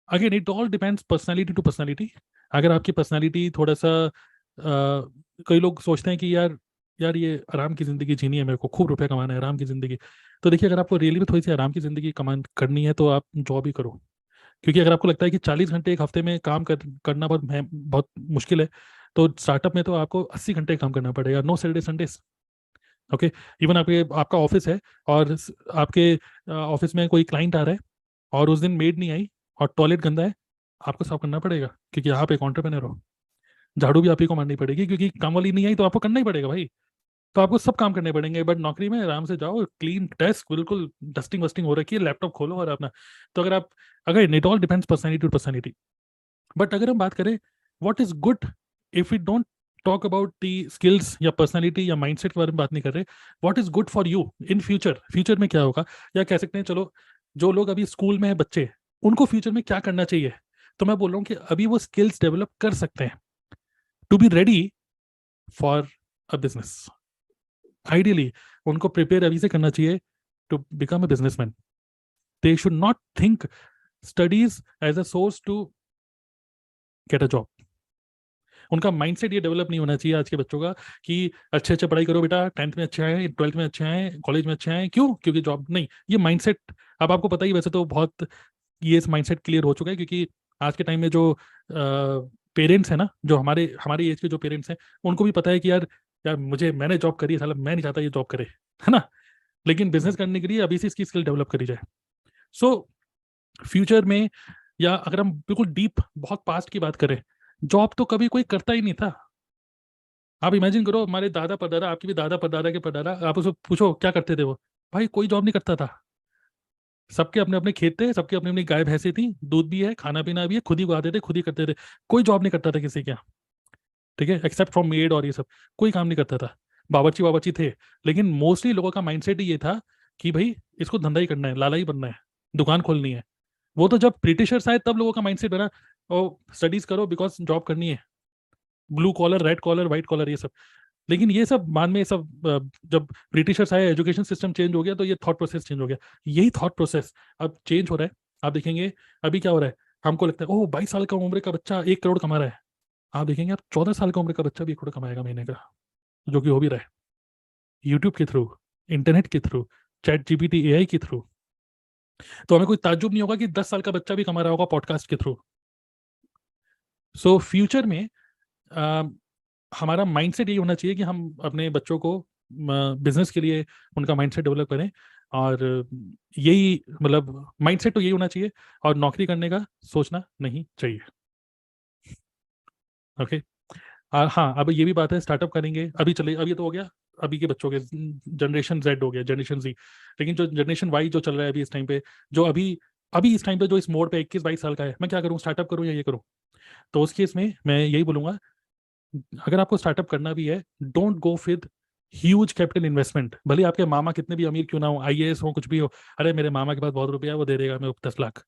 S1: again it all depends personality to personality. अगर आपकी पर्सनालिटी थोड़ा सा कई लोग सोचते हैं कि यार ये आराम की ज़िंदगी जीनी है, मेरे को खूब रुपया कमाना है, आराम की ज़िंदगी। तो देखिए अगर आपको रियली में थोड़ी सी आराम की ज़िंदगी करनी है तो आप जॉब ही करो, क्योंकि अगर आपको लगता है कि 40 घंटे एक हफ्ते में काम करना बहुत मुश्किल है, तो स्टार्टअप में तो आपको 80 घंटे काम करना पड़ेगा, no Saturday Sundays. Okay, even आपका ऑफिस है और आपके ऑफिस में कोई क्लाइंट आ रहा है और उस दिन मेड नहीं आई और टॉयलेट गंदा है, आपको साफ करना पड़ेगा, क्योंकि आप एक एंटरप्रेन्योर हो। झाड़ू भी आप ही को मारनी पड़ेगी, क्योंकि काम वाली नहीं आई तो आपको करना ही पड़ेगा भाई। तो आपको सब काम करने पड़ेंगे। बट नौकरी में आराम से जाओ, क्लीन डेस्क, बिल्कुल डस्टिंग वस्टिंग हो रखी है, लैपटॉप खोलो और अपना। तो अगर it all depends personality to personality. But अगर हम बात करें what is good, if we don't talk about the skills या पर्सनैलिटी या माइंडसेट के बारे में बात नहीं कर रहे, what is good for you in future में क्या होगा, या कह सकते हैं चलो जो लोग अभी स्कूल में है बच्चे, उनको फ्यूचर में क्या करना चाहिए, तो मैं बोल रहा हूँ कि अभी वो स्किल्स डेवलप कर सकते हैं to be ready for a business. Ideally उनको प्रिपेयर अभी से करना चाहिए to become a businessman. They should not think studies as a source to get a job. उनका माइंडसेट ये डेवलप नहीं होना चाहिए आज के बच्चों का कि अच्छे अच्छे पढ़ाई करो बेटा, 10th में अच्छे आए, 12th में अच्छे आए, कॉलेज में अच्छे आए, क्यों? क्योंकि जॉब नहीं। ये माइंडसेट अब आपको पता ही, वैसे तो बहुत ये माइंडसेट क्लियर हो चुका है, क्योंकि आज के टाइम में जो पेरेंट्स हैं ना, जो हमारे हमारे एज के जो पेरेंट्स हैं, उनको भी पता है कि यार यार मैंने जॉब करी है, साला मैं नहीं चाहता ये जॉब करे, है ना। लेकिन बिजनेस करने के लिए अभी से इसकी स्किल डेवलप करी जाए। सो फ्यूचर में, या अगर हम बिल्कुल डीप बहुत पास्ट की बात करें, जॉब तो कभी कोई करता ही नहीं था। आप इमेजिन करो, हमारे दादा परदादा, आपके भी दादा परदादा के परदादा, आप उसको पूछो क्या करते थे वो, भाई कोई जॉब नहीं करता था। सबके अपने अपने खेत थे, सबके अपनी अपनी गाय भैंसे थी, दूध भी है, खाना पीना भी है, खुद ही उगाते थे, खुद ही करते थे। कोई जॉब नहीं करता था किसी के यहाँ, ठीक है, एक्सेप्ट फ्रॉम मेड और ये सब, कोई काम नहीं करता था। बावर्ची बावर्ची थे, लेकिन मोस्टली लोगों का माइंडसेट ही ये था कि भाई इसको धंधा ही करना है, लाला ही बनना है, दुकान खोलनी है। वो तो जब ब्रिटिशर्स आए तब लोगों का माइंडसेट बना, और स्टडीज करो बिकॉज जॉब करनी है, blue collar, red collar, white collar, ये सब। लेकिन ये सब बाद में सब जब ब्रिटिशर्स आए, एजुकेशन सिस्टम चेंज हो गया, तो ये थॉट प्रोसेस चेंज हो गया। यही थॉट प्रोसेस अब चेंज हो रहा है। आप देखेंगे अभी क्या हो रहा है, हमको लगता है ओह 22 साल का उम्र का बच्चा 1 करोड़ कमा रहा है। आप देखेंगे आप 14 साल का उम्र का बच्चा भी 1 करोड़ कमाएगा महीने का, जो कि हो भी रहा है, यूट्यूब के थ्रू, इंटरनेट के थ्रू, चैट जीपीटी एआई के थ्रू। तो हमें कोई ताज्जुब नहीं होगा कि 10 साल का बच्चा भी कमा रहा होगा पॉडकास्ट के थ्रू। सो फ्यूचर में हमारा माइंडसेट यही होना चाहिए कि हम अपने बच्चों को बिजनेस के लिए उनका माइंडसेट डेवलप करें। और यही मतलब माइंडसेट तो यही होना चाहिए, और नौकरी करने का सोचना नहीं चाहिए। ओके। हाँ, अब ये भी बात है, स्टार्टअप करेंगे अभी चले, अभी तो हो गया, अभी के बच्चों के जनरेशन जेड हो गया, जनरेशन जी। लेकिन जो जनरेशन वाई जो चल रहा है अभी इस टाइम पे, जो अभी अभी इस टाइम पे जो इस मोड पे 21-22 साल का है, मैं क्या करूँ, स्टार्टअप करूँ या ये करूँ? तो उस केस में मैं यही बोलूंगा, अगर आपको स्टार्टअप करना भी है, don't go with huge capital investment. भले आपके मामा कितने भी अमीर क्यों ना हो, आईएएस हो, कुछ भी हो, अरे मेरे मामा के पास बहुत रुपया है, वो दे देगा, मैं 10 लाख,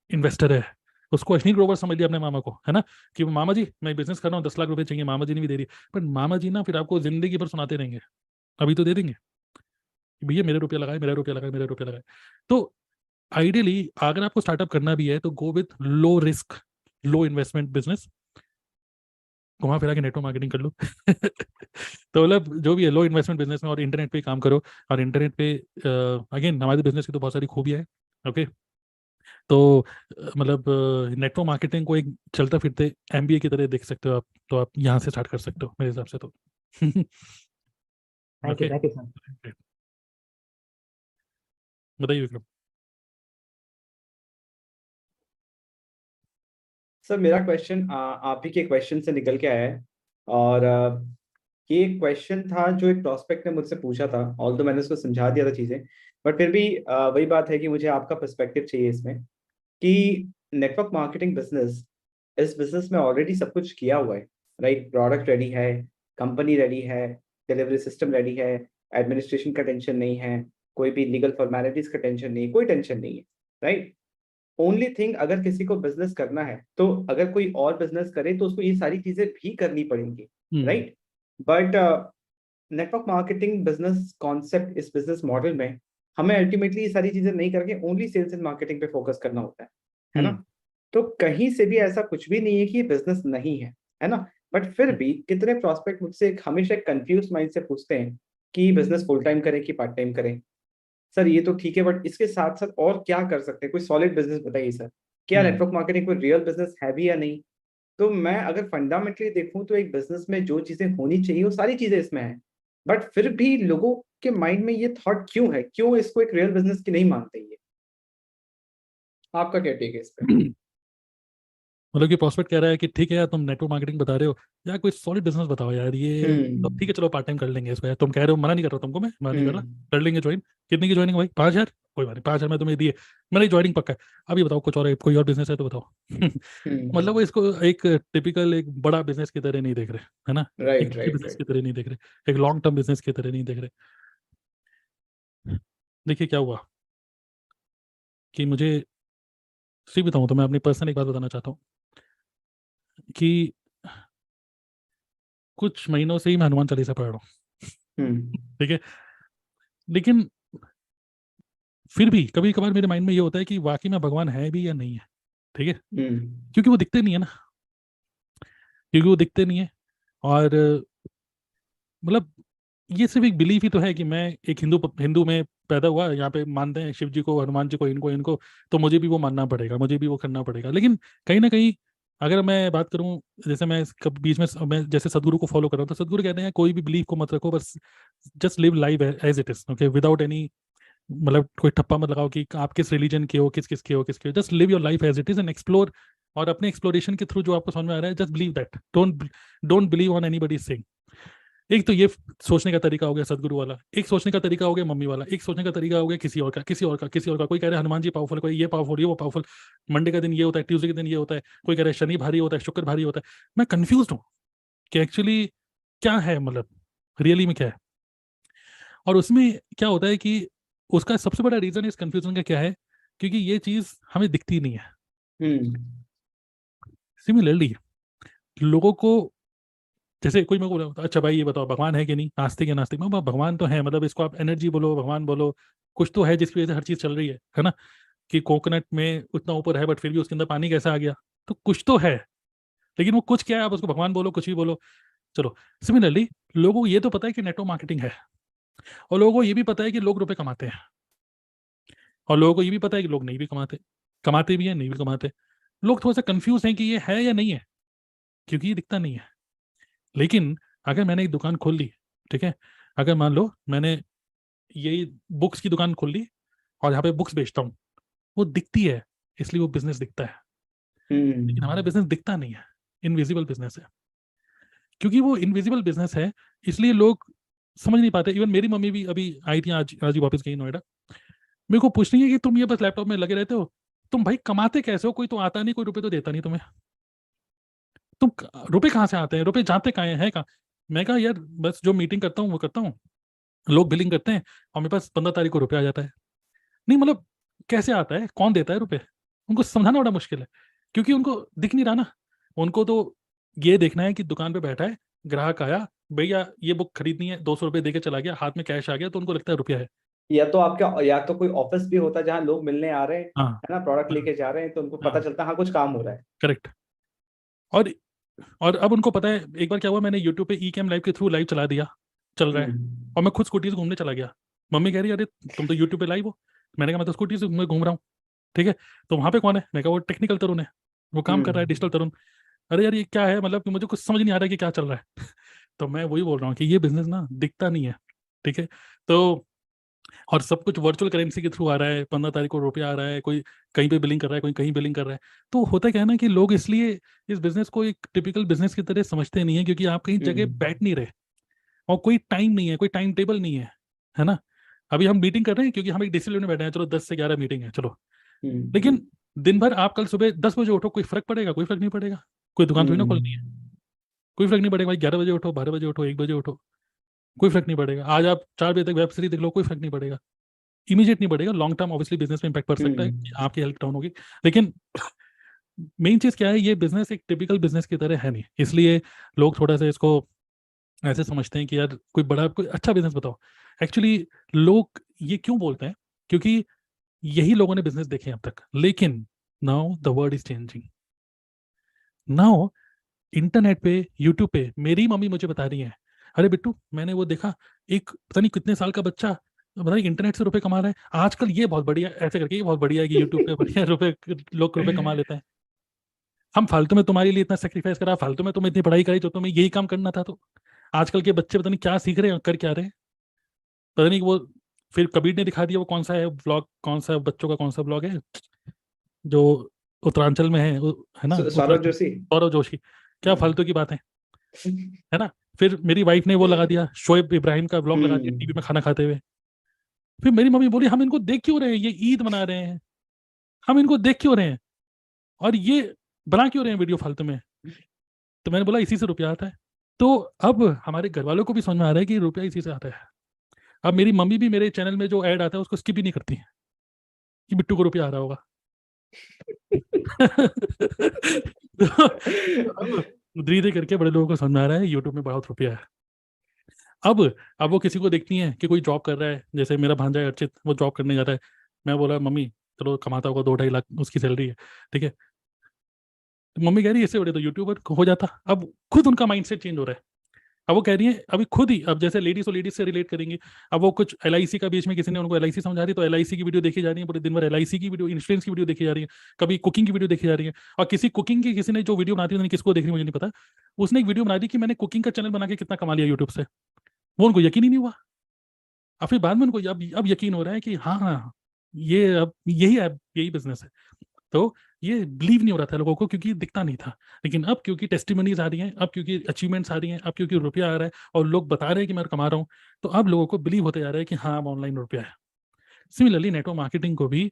S1: इन्वेस्टर है। उसको अश्विनी ग्रोवर समझ लिया अपने मामा को, है ना, कि मामा जी मैं बिजनेस कर रहा हूँ, 10 लाख रुपए चाहिए, मामा जी ने भी दे दिए। पर मामा जी ना फिर आपको जिंदगी भर सुनाते रहेंगे, अभी तो दे देंगे कि भैया मेरे रुपया लगाए, मेरा रुपया लगाए, मेरा रुपया लगाए। तो आइडियली अगर आपको स्टार्टअप करना भी है तो go with low risk, low investment business, घुमा फिरा के नेटवर्क मार्केटिंग कर लो। तो मतलब जो भी है, लो इन्वेस्टमेंट बिजनेस में, और इंटरनेट पे काम करो। और इंटरनेट पे अगेन हमारे बिजनेस की तो बहुत सारी खूबियाँ है। ओके। तो मतलब नेटवर्क मार्केटिंग को एक चलता फिरते एमबीए की तरह देख सकते हो आप, तो आप यहाँ से स्टार्ट कर सकते हो मेरे हिसाब से तो।
S2: Thank you,
S1: okay,
S2: thank you sir.
S1: बताइए विक्रम।
S6: सर मेरा क्वेश्चन आप ही के क्वेश्चन से निकल के आया है। और ये क्वेश्चन था जो एक प्रोस्पेक्ट ने मुझसे पूछा था, ऑल्दो मैंने उसको समझा दिया था चीज़ें, बट फिर भी वही बात है कि मुझे आपका पर्सपेक्टिव चाहिए इसमें, कि नेटवर्क मार्केटिंग बिजनेस, इस बिजनेस में ऑलरेडी सब कुछ किया हुआ है, राइट? प्रोडक्ट रेडी है, कंपनी रेडी है, डिलीवरी सिस्टम रेडी है, एडमिनिस्ट्रेशन का टेंशन नहीं है, कोई भी लीगल फॉर्मेलिटीज का टेंशन नहीं है, कोई टेंशन नहीं है, राइट? ओनली थिंग, अगर किसी को बिजनेस करना है, तो अगर कोई और बिजनेस करे तो उसको ये सारी चीजें भी करनी पड़ेंगी, right? But network marketing business concept, इस बिजनेस मॉडल में हमें अल्टीमेटली ये सारी चीजें नहीं करके ओनली सेल्स एंड मार्केटिंग पे फोकस करना होता है ना? तो कहीं से भी ऐसा कुछ भी नहीं है कि ये बिजनेस नहीं है ना? बट फिर भी कितने प्रोस्पेक्ट मुझसे हमेशा कंफ्यूज माइंड से पूछते हैं कि बिजनेस फुल टाइम करें कि पार्ट टाइम करें। सर ये तो ठीक है, बट इसके साथ साथ और क्या कर सकते हैं? कोई सॉलिड बिजनेस बताइए सर। क्या नेटवर्क मार्केटिंग कोई रियल बिजनेस है भी या नहीं? तो मैं अगर फंडामेंटली देखूं तो एक बिजनेस में जो चीजें होनी चाहिए वो सारी चीजें इसमें हैं, बट फिर भी लोगों के माइंड में ये थॉट क्यों है, क्यों इसको एक रियल बिजनेस की नहीं मानते ये? आपका क्या टेक है इस पे?
S1: मतलब कि प्रॉस्पेक्ट कह रहा है कि ठीक है यार, तुम नेटवर्क मार्केटिंग बता रहे हो यार, कोई सॉलिड बिजनेस बताओ यार, ये तो ठीक है, चलो पार्ट टाइम कर लेंगे इसको यार, तुम कह रहे हो, मना नहीं कर रहा तुमको, मैं मना नहीं कर रहा, कर लेंगे ज्वाइन। कितने की ज्वाइनिंग भाई? 5,000? कोई बात नहीं, 5,000 में तुम्हें दिए, मैंने ज्वाइनिंग पक्का है। अभी बताओ कुछ और, कोई और बिजनेस है तो बताओ। मतलब वो इसको एक टिपिकल एक बड़ा बिजनेस की तरह नहीं देख रहे, है ना, एक
S6: राइट
S1: बड़े
S6: राइट
S1: बिजनेस की
S6: राइट।
S1: तरह नहीं देख रहे, एक लॉन्ग टर्म बिजनेस की तरह नहीं देख रहे। देखिए क्या हुआ, कि मुझे सही बताऊँ तो मैं अपनी पर्सनल एक बात बताना चाहता हूँ कि कुछ महीनों से ही मैं हनुमान चालीसा पढ़ रहा हूँ,
S6: हम्म
S1: ठीक है। लेकिन फिर भी कभी कभार मेरे माइंड में ये होता है कि वाकई में भगवान है भी या नहीं है, ठीक है,
S6: हम्म
S1: क्योंकि वो दिखते नहीं है ना, क्योंकि वो दिखते नहीं है। और मतलब ये सिर्फ एक बिलीफ ही तो है कि मैं एक हिंदू हिंदू में पैदा हुआ, यहाँ पे मानते हैं शिव जी को, हनुमान जी को, इनको इनको, तो मुझे भी वो मानना पड़ेगा, मुझे भी वो करना पड़ेगा। लेकिन कहीं ना कहीं अगर मैं बात करूं, जैसे मैं कब बीच में मैं जैसे सदगुरु को फॉलो कर रहा हूं, तो सदगुरु कहते हैं कोई भी बिलीफ को मत रखो, बस just live life as it is, okay, without any, मतलब कोई ठप्पा मत लगाओ कि आप किस रिलीजन के हो, किस के हो, किसके हो, just live your life as it is and explore. और अपने एक्सप्लोरेशन के थ्रू जो आपको समझ में आ रहा है, just believe that, don't believe on anybody saying. एक तो ये सोचने का तरीका हो गया सदगुरु वाला, एक सोचने का तरीका हो गया मम्मी वाला, एक सोचने का तरीका हो गया किसी और का, किसी और का, किसी और का। कोई कह रहा है हनुमान जी पावरफुल, कोई ये पावरफुल, ये वो पावरफुल, मंडे का दिन ये होता है, ट्यूसडे के दिन ये होता है, कोई कह रहा है शनि भारी होता है, शुक्र भारी होता है। मैं कंफ्यूज हूँ कि एक्चुअली क्या है, मतलब रियली में क्या है। और उसमें क्या होता है कि उसका सबसे बड़ा रीजन इस कंफ्यूजन का क्या है, क्योंकि ये चीज हमें दिखती नहीं है।
S6: हम्म
S1: सिमिलरली लोगों को, जैसे कोई मेरे को बोला अच्छा भाई ये बताओ भगवान है कि नहीं, नास्तिक है, नास्तिक, मैं बोला, भगवान तो है, मतलब इसको आप एनर्जी बोलो, भगवान बोलो, कुछ तो है जिसकी वजह से हर चीज चल रही है ना। कि कोकोनट में उतना ऊपर है बट फिर भी उसके अंदर पानी कैसे आ गया, तो कुछ तो है। लेकिन वो कुछ क्या है, आप उसको भगवान बोलो, कुछ भी बोलो, चलो। सिमिलरली लोगों को ये तो पता है कि नेटवर्क मार्केटिंग है, और लोगों को ये भी पता है कि लोग रुपए कमाते हैं, और लोगों को ये भी पता है कि लोग नहीं भी कमाते, कमाते भी हैं, नहीं भी कमाते। लोग थोड़ा सा कंफ्यूज हैं कि ये है या नहीं है, क्योंकि ये दिखता नहीं है। लेकिन अगर मैंने एक दुकान खोल ली, ठीक है, अगर मान लो मैंने यही बुक्स की दुकान खोल ली और यहाँ पे बुक्स बेचता हूँ, वो दिखती है, इसलिए वो बिजनेस दिखता है। लेकिन हमारा
S6: हम्म
S1: बिजनेस दिखता नहीं है, इनविजिबल बिजनेस है। क्योंकि वो इनविजिबल बिजनेस है, इसलिए लोग समझ नहीं पाते। इवन मेरी मम्मी भी अभी आई थी, आज आज ही वापस गई नोएडा, मेरे को पूछ रही है कि तुम ये बस लैपटॉप में लगे रहते हो, तुम भाई कमाते कैसे हो, कोई तो आता नहीं, कोई रुपए तो देता नहीं तुम्हें, तुम रुपए कहाँ से आते हैं, रुपए जाते कहाँ हैं कहाँ। मैं कहा यार बस जो मीटिंग करता हूँ वो करता हूँ, लोग बिलिंग करते हैं और मेरे पास 15 तारीख को रुपया आ जाता है। नहीं मतलब कैसे आता है, कौन देता है रुपए, उनको समझाना बड़ा मुश्किल है, क्योंकि उनको दिख नहीं रहा ना। उनको तो ये देखना है कि दुकान पे बैठा है, ग्राहक आया, भैया ये बुक खरीदनी है, 200 रुपये दे के चला गया, हाथ में कैश आ गया, तो उनको लगता है रुपया है।
S6: या तो आपका, या तो कोई ऑफिस भी होता है जहाँ लोग मिलने आ रहे हैं,
S1: हाँ
S6: है ना, प्रोडक्ट
S1: हाँ
S6: लेके जा रहे हैं, तो उनको पता
S1: हाँ,
S6: चलता है हाँ कुछ काम हो रहा है।
S1: करेक्ट। और अब उनको पता है, एक बार क्या हुआ, मैंने यूट्यूब पे ई कैम लाइव के थ्रू लाइव चला दिया, चल रहा है,
S6: हम्म
S1: और मैं खुद स्कूटी से घूमने चला गया। मम्मी कह रही है अरे तुम तो यूट्यूब पे लाइव हो। मैंने कहा मैं तो स्कूटी से मैं घूम रहा हूँ, ठीक है। तो वहाँ पे कौन है, मैं कहा वो टेक्निकल तरुण है, वो काम कर रहा है, डिजिटल तरुण। अरे यार ये क्या है, मतलब कि मुझे कुछ समझ नहीं आ रहा है कि क्या चल रहा है। तो मैं वही बोल रहा हूँ कि ये बिजनेस ना दिखता नहीं है, ठीक है। तो और सब कुछ वर्चुअल करेंसी के थ्रू आ रहा है, 15 तारीख को रुपया आ रहा है, कोई कहीं पे बिलिंग कर रहा है, कोई कहीं बिलिंग कर रहा है। तो होता क्या है ना कि लोग इसलिए इस बिजनेस को एक टिपिकल बिजनेस की तरह समझते नहीं है, क्योंकि आप कहीं जगह बैठ नहीं रहे, और कोई टाइम नहीं है, कोई टाइम टेबल नहीं है ना। अभी हम मीटिंग कर रहे हैं क्योंकि हम एक डिसिप्लिन में बैठे हैं, चलो 10 से 11 मीटिंग है, चलो।
S6: हम्म
S1: लेकिन दिन भर आप कल सुबह 10 बजे उठो, कोई फर्क पड़ेगा, कोई फर्क नहीं पड़ेगा, कोई दुकान थोड़ी ना खोलनी है,
S6: हम्म
S1: कोई फर्क नहीं पड़ेगा भाई। 11 बजे उठो, 12 बजे उठो, 1 बजे उठो, कोई फर्क नहीं पड़ेगा। आज आप 4 बजे तक वेब सीरीज देख लो, कोई फर्क नहीं पड़ेगा, इमीडिएट नहीं पड़ेगा। लॉन्ग टर्म ऑब्वियसली बिजनेस में इम्पैक्ट पड़ सकता है कि आपकी हेल्थ डाउन होगी। लेकिन मेन चीज क्या है, ये बिजनेस एक टिपिकल बिजनेस की तरह है नहीं, इसलिए लोग थोड़ा सा इसको ऐसे समझते हैं कि यार कोई बड़ा कोई अच्छा बिजनेस बताओ। एक्चुअली लोग ये क्यों बोलते हैं, क्योंकि यही लोगों ने बिजनेस देखे हैं अब तक। लेकिन now the world is changing. Now internet पे, यूट्यूब पे मेरी मम्मी मुझे बता रही है, अरे बिट्टू मैंने वो देखा, एक पता नहीं कितने साल का बच्चा पता नहीं इंटरनेट से रुपए कमा रहा है आजकल, ये बहुत बढ़िया, ऐसे करके ये बहुत बढ़िया है कि यूट्यूब पे बढ़िया रुपए, लोग रुपए कमा लेते हैं। हम फालतू में तुम्हारे लिए इतना सेक्रीफाइस करा, फालतू में तुम्हें इतनी पढ़ाई करी, तो तुम्हें यही काम करना था। तो आजकल के बच्चे पता नहीं क्या सीख रहे हैं, कर क्या रहे हैं, पता नहीं। वो फिर कबीर ने दिखा दिया वो कौन सा है ब्लॉग, कौन सा बच्चों का कौन सा ब्लॉग है जो उत्तरांचल में है, है ना,
S6: सौरभ
S1: उत्तराखंड,
S6: जोशी।
S1: सौरव जोशी। क्या फालतू की बात है ना। फिर मेरी वाइफ ने वो लगा दिया, शोएब इब्राहिम का ब्लॉग लगा दिया टीवी में खाना खाते हुए। फिर मेरी मम्मी बोली हम इनको देख क्यों रहे हैं, ये ईद मना रहे हैं, हम इनको देख क्यों रहे हैं, और ये बना क्यों रहे हैं वीडियो फालतू में। तो मैंने बोला इसी से रुपया आता है। तो अब हमारे घर वालों को भी समझ में आ रहा है कि रुपया इसी से आता है। अब मेरी मम्मी भी मेरे चैनल में जो ऐड आता है उसको स्किप भी नहीं करती है, कि बिट्टू को रुपया आ रहा होगा। तो धीरे धीरे करके बड़े लोगों को समझ में आ रहा है यूट्यूब में बहुत रुपया है। अब वो किसी को देखती हैं कि कोई जॉब कर रहा है, जैसे मेरा भांजा है अर्चित, वो जॉब करने जा रहा है। मैं बोला मम्मी चलो कमाता होगा 2-2.5 लाख उसकी सैलरी है, ठीक है। तो मम्मी कह रही है इससे बड़े तो यूट्यूबर हो जाता। अब खुद उनका माइंडसेट चेंज हो रहा है। अब वो कह रही है अभी खुद ही, अब जैसे लेडीज और लेडीज से रिलेट करेंगी। अब वो कुछ LIC का बीच में किसी ने उनको LIC समझा रही, तो LIC की वीडियो देखी जा रही है पूरे दिन भर, LIC की वीडियो, इंश्योरेंस की वीडियो देखी जा रही है, कभी कुकिंग की वीडियो देखी जा रही है। और किसी कुकिंग की किसी ने जो वीडियो बनाती है, किसको देख रही मुझे नहीं पता, उसने एक वीडियो बना दी कि मैंने कुकिंग का चैनल बना के कितना कमा लिया यूट्यूब से। वो उनको यकीन ही नहीं हुआ। और फिर बाद में उनको अब यकीन हो रहा है कि हाँ हाँ ये अब यही बिजनेस है। तो ये बिलीव नहीं हो रहा था लोगों को क्योंकि दिखता नहीं था। लेकिन अब क्योंकि टेस्टिमनीज आ रही हैं, अब क्योंकि अचीवमेंट्स आ रही हैं, अब क्योंकि रुपया आ रहा है और लोग बता रहे हैं कि मैं कमा रहा हूँ, तो अब लोगों को बिलीव होते जा रहा है कि हाँ अब ऑनलाइन रुपया है। सिमिलरली नेटवर्क मार्केटिंग को भी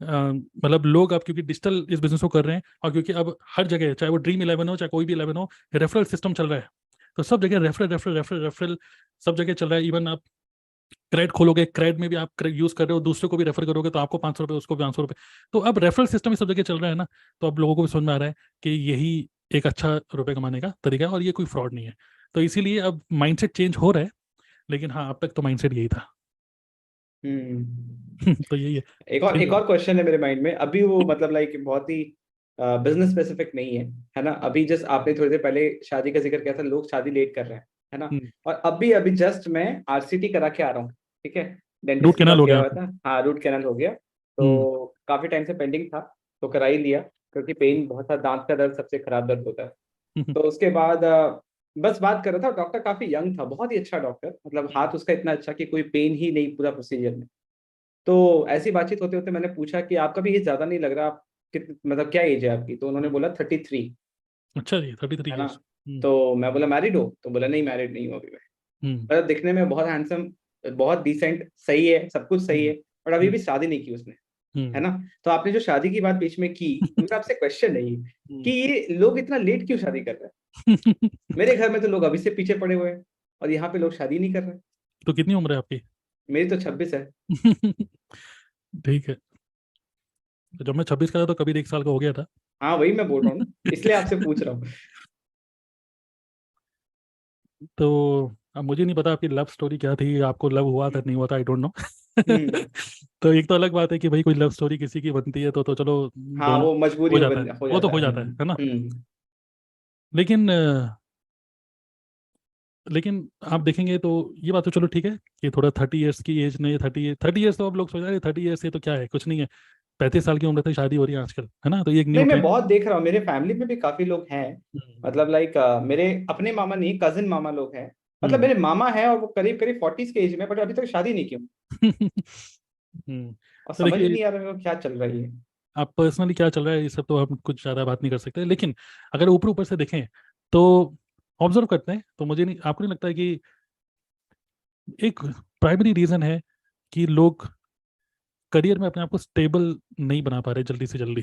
S1: मतलब लोग अब क्योंकि डिजिटल इस बिजनेस को कर रहे हैं, और क्योंकि अब हर जगह चाहे वो Dream11 हो चाहे कोई भी 11 हो, रेफरल सिस्टम चल रहा है। तो सब जगह रेफरल सब जगह चल रहा है। इवन आप क्रेड खोलोगे, क्रेड में भी आप यूज कर रहे हो, दूसरे को भी रेफर करोगे तो आपको 500 रुपये, उसको भी 500 रुपये। तो अब रेफरल सिस्टम सब जगह चल रहा है ना, तो अब लोगों को भी समझ में आ रहा है कि यही एक अच्छा रुपये कमाने का तरीका है और ये कोई फ्रॉड नहीं है। तो इसीलिए अब माइंडसेट चेंज हो रहा है। लेकिन हाँ अब तक तो माइंडसेट यही था। तो यही है।
S6: एक और क्वेश्चन है मेरे माइंड में अभी, वो मतलब लाइक बहुत ही बिजनेस स्पेसिफिक नहीं है ना। अभी जस्ट आपने थोड़ी देर पहले शादी का जिक्र किया था, लोग शादी लेट कर रहे हैं, है ना। और अभी जस्ट मैं RCT करा के आ रहा हूँ, ठीक है। डेंटिस्ट
S1: रूट कैनाल हो गया
S6: हुआ था, हाँ रूट कैनाल हो गया। तो काफी टाइम से पेंडिंग था, तो करा ही लिया, क्योंकि पेन बहुत सारा, दांत का दर्द सबसे खराब दर्द होता है। तो उसके बाद बस बात कर रहा था, डॉक्टर काफी यंग था, बहुत ही अच्छा डॉक्टर, मतलब हाथ उसका इतना अच्छा कि कोई पेन ही नहीं पूरा प्रोसीजर में। तो ऐसी बातचीत होते होते मैंने पूछा कि आपका भी एज ज्यादा नहीं लग रहा, आप मतलब क्या एज है आपकी? तो उन्होंने बोला 33।
S1: अच्छा जी, 33
S6: है ना।
S1: ईयर्स।
S6: तो मैं बोला मैरिड हो? तो बोला नहीं मैरिड नहीं हूँ अभी मैं। मतलब दिखने में बहुत हैंडसम, बहुत डिसेंट, सही है, सब कुछ सही है, बट अभी भी शादी नहीं की उसने, है ना। तो आपने जो शादी की बात बीच में की, मेरा आपसे क्वेश्चन है कि ये लोग इतना लेट क्यों शादी कर रहे हैं? मेरे घर में तो लोग अभी से पीछे पड़े हुए हैं और यहाँ पे लोग शादी नहीं कर रहे।
S1: तो कितनी उम्र है आपकी?
S6: मेरी तो 26 है।
S1: ठीक है। तो जब मैं 26 का था तो कभी 1 साल का हो गया था।
S6: हाँ वही मैं बोल रहा हूँ, इसलिए आपसे पूछ रहा हूँ।
S1: तो अब मुझे नहीं पता आपकी लव स्टोरी क्या थी, आपको लव हुआ था नहीं हुआ था, आई डोंट नो। तो एक तो अलग बात है कि भाई कोई लव स्टोरी किसी की बनती है तो चलो
S6: हाँ
S1: दोनों
S6: वो मजबूरी
S1: हो
S6: में
S1: जाता है,
S6: हो
S1: वो तो
S6: जाता
S1: हो
S6: है।
S1: जाता है ना। लेकिन आप देखेंगे तो ये बात तो चलो ठीक है कि थोड़ा 30 इयर्स की एज ने, 30 इयर्स तो अब लोग सोच रहे हैं 30 इयर्स से तो क्या है, कुछ नहीं है। 35 साल की उम्र तक शादी हो रही है आजकल, है ना। तो ये एक न्यू
S6: नहीं मैं
S1: ट्रेंड।
S6: बहुत देख रहा हूँ, मेरे फैमिली में भी काफी लोग हैं, मतलब लाइक मेरे अपने मामा नहीं, कजिन मामा लोग हैं, मतलब मेरे मामा है और वो करीब करीब 40s के एज में, बट अभी तक शादी नहीं की। और
S1: तो
S6: समझ ही
S1: देखिए
S6: नहीं आ रहा क्या चल रही है।
S1: आप पर्सनली क्या चल रहा है ये सब तो हम कुछ ज़्यादा बात नहीं कर सकते, लेकिन अगर ऊपर ऊपर से देखें तो ऑब्जर्व करते हैं तो मुझे नहीं, आपको नहीं लगता है कि एक प्राइमरी रीज़न है कि लोग करियर में अपने आप को स्टेबल नहीं बना पा रहे जल्दी से जल्दी।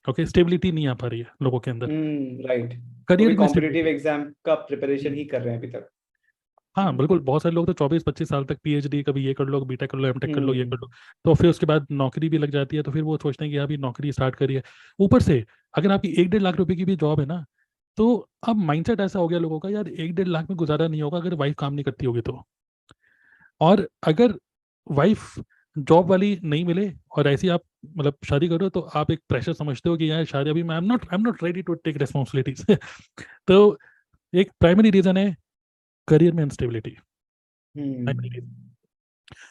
S1: ओके, स्टेबिलिटी नहीं आ पा रही है लोगों के अंदर,
S6: राइट। वो भी
S1: करियर में
S6: कॉम्पिटिटिव
S1: स्टेबिलिटी।
S6: एग्जाम का प्रिपरेशन ही कर रहे हैं अभी तक।
S1: हाँ बिल्कुल, बहुत सारे लोग तो 24-25 साल तक PhD, कभी ये कर लो, बीटेक कर लो, एमटेक कर लो, ये
S6: हम्म
S1: कर लो, तो फिर उसके बाद नौकरी भी लग जाती है, तो फिर वो सोचते हैं कि अभी नौकरी स्टार्ट करिए। ऊपर से अगर आपकी 1-1.5 लाख रुपए की भी जॉब है ना, तो अब माइंडसेट ऐसा हो गया लोगों का, यार 1-1.5 लाख में गुजारा नहीं होगा अगर वाइफ काम नहीं करती होगी तो। और अगर वाइफ जॉब वाली नहीं मिले और ऐसी आप मतलब शादी करो, तो आप एक प्रेशर समझते हो कि यार शादी अभी मैं I am not ready to take responsibilities. तो एक प्राइमरी रीजन है करियर में अनस्टेबिलिटी।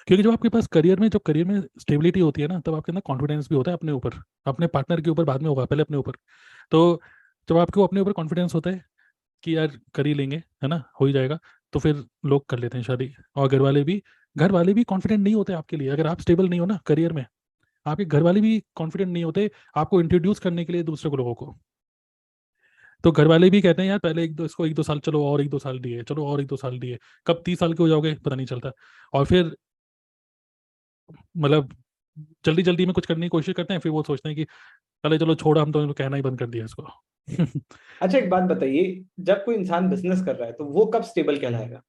S1: क्योंकि जब आपके पास करियर में स्टेबिलिटी होती है ना, तब आपके अंदर कॉन्फिडेंस भी होता है अपने ऊपर, अपने पार्टनर के ऊपर बाद में होगा, पहले अपने ऊपर। तो जब आपको अपने ऊपर कॉन्फिडेंस होता है कि यार कर ही लेंगे, है ना, हो ही जाएगा, तो फिर लोग कर लेते हैं शादी। और घर वाले भी कॉन्फिडेंट नहीं होते आपके लिए, अगर आप स्टेबल नहीं हो ना करियर में, आपके घर वाले भी कॉन्फिडेंट नहीं होते आपको इंट्रोड्यूस करने के लिए दूसरे को लोगों को। तो घर वाले भी कहते हैं यार पहले 1-2 साल, चलो और 1-2 साल दिए, चलो और 1-2 साल दिए, कब 30 साल के हो जाओगे पता नहीं चलता। और फिर मतलब जल्दी जल्दी में कुछ करने की कोशिश करते हैं, फिर वो सोचते हैं कि चले चलो छोड़ो, हम तो कहना ही बंद कर दिया इसको।
S6: अच्छा एक बात बताइए, जब कोई इंसान बिजनेस कर रहा है तो वो कब स्टेबल कहलाएगा?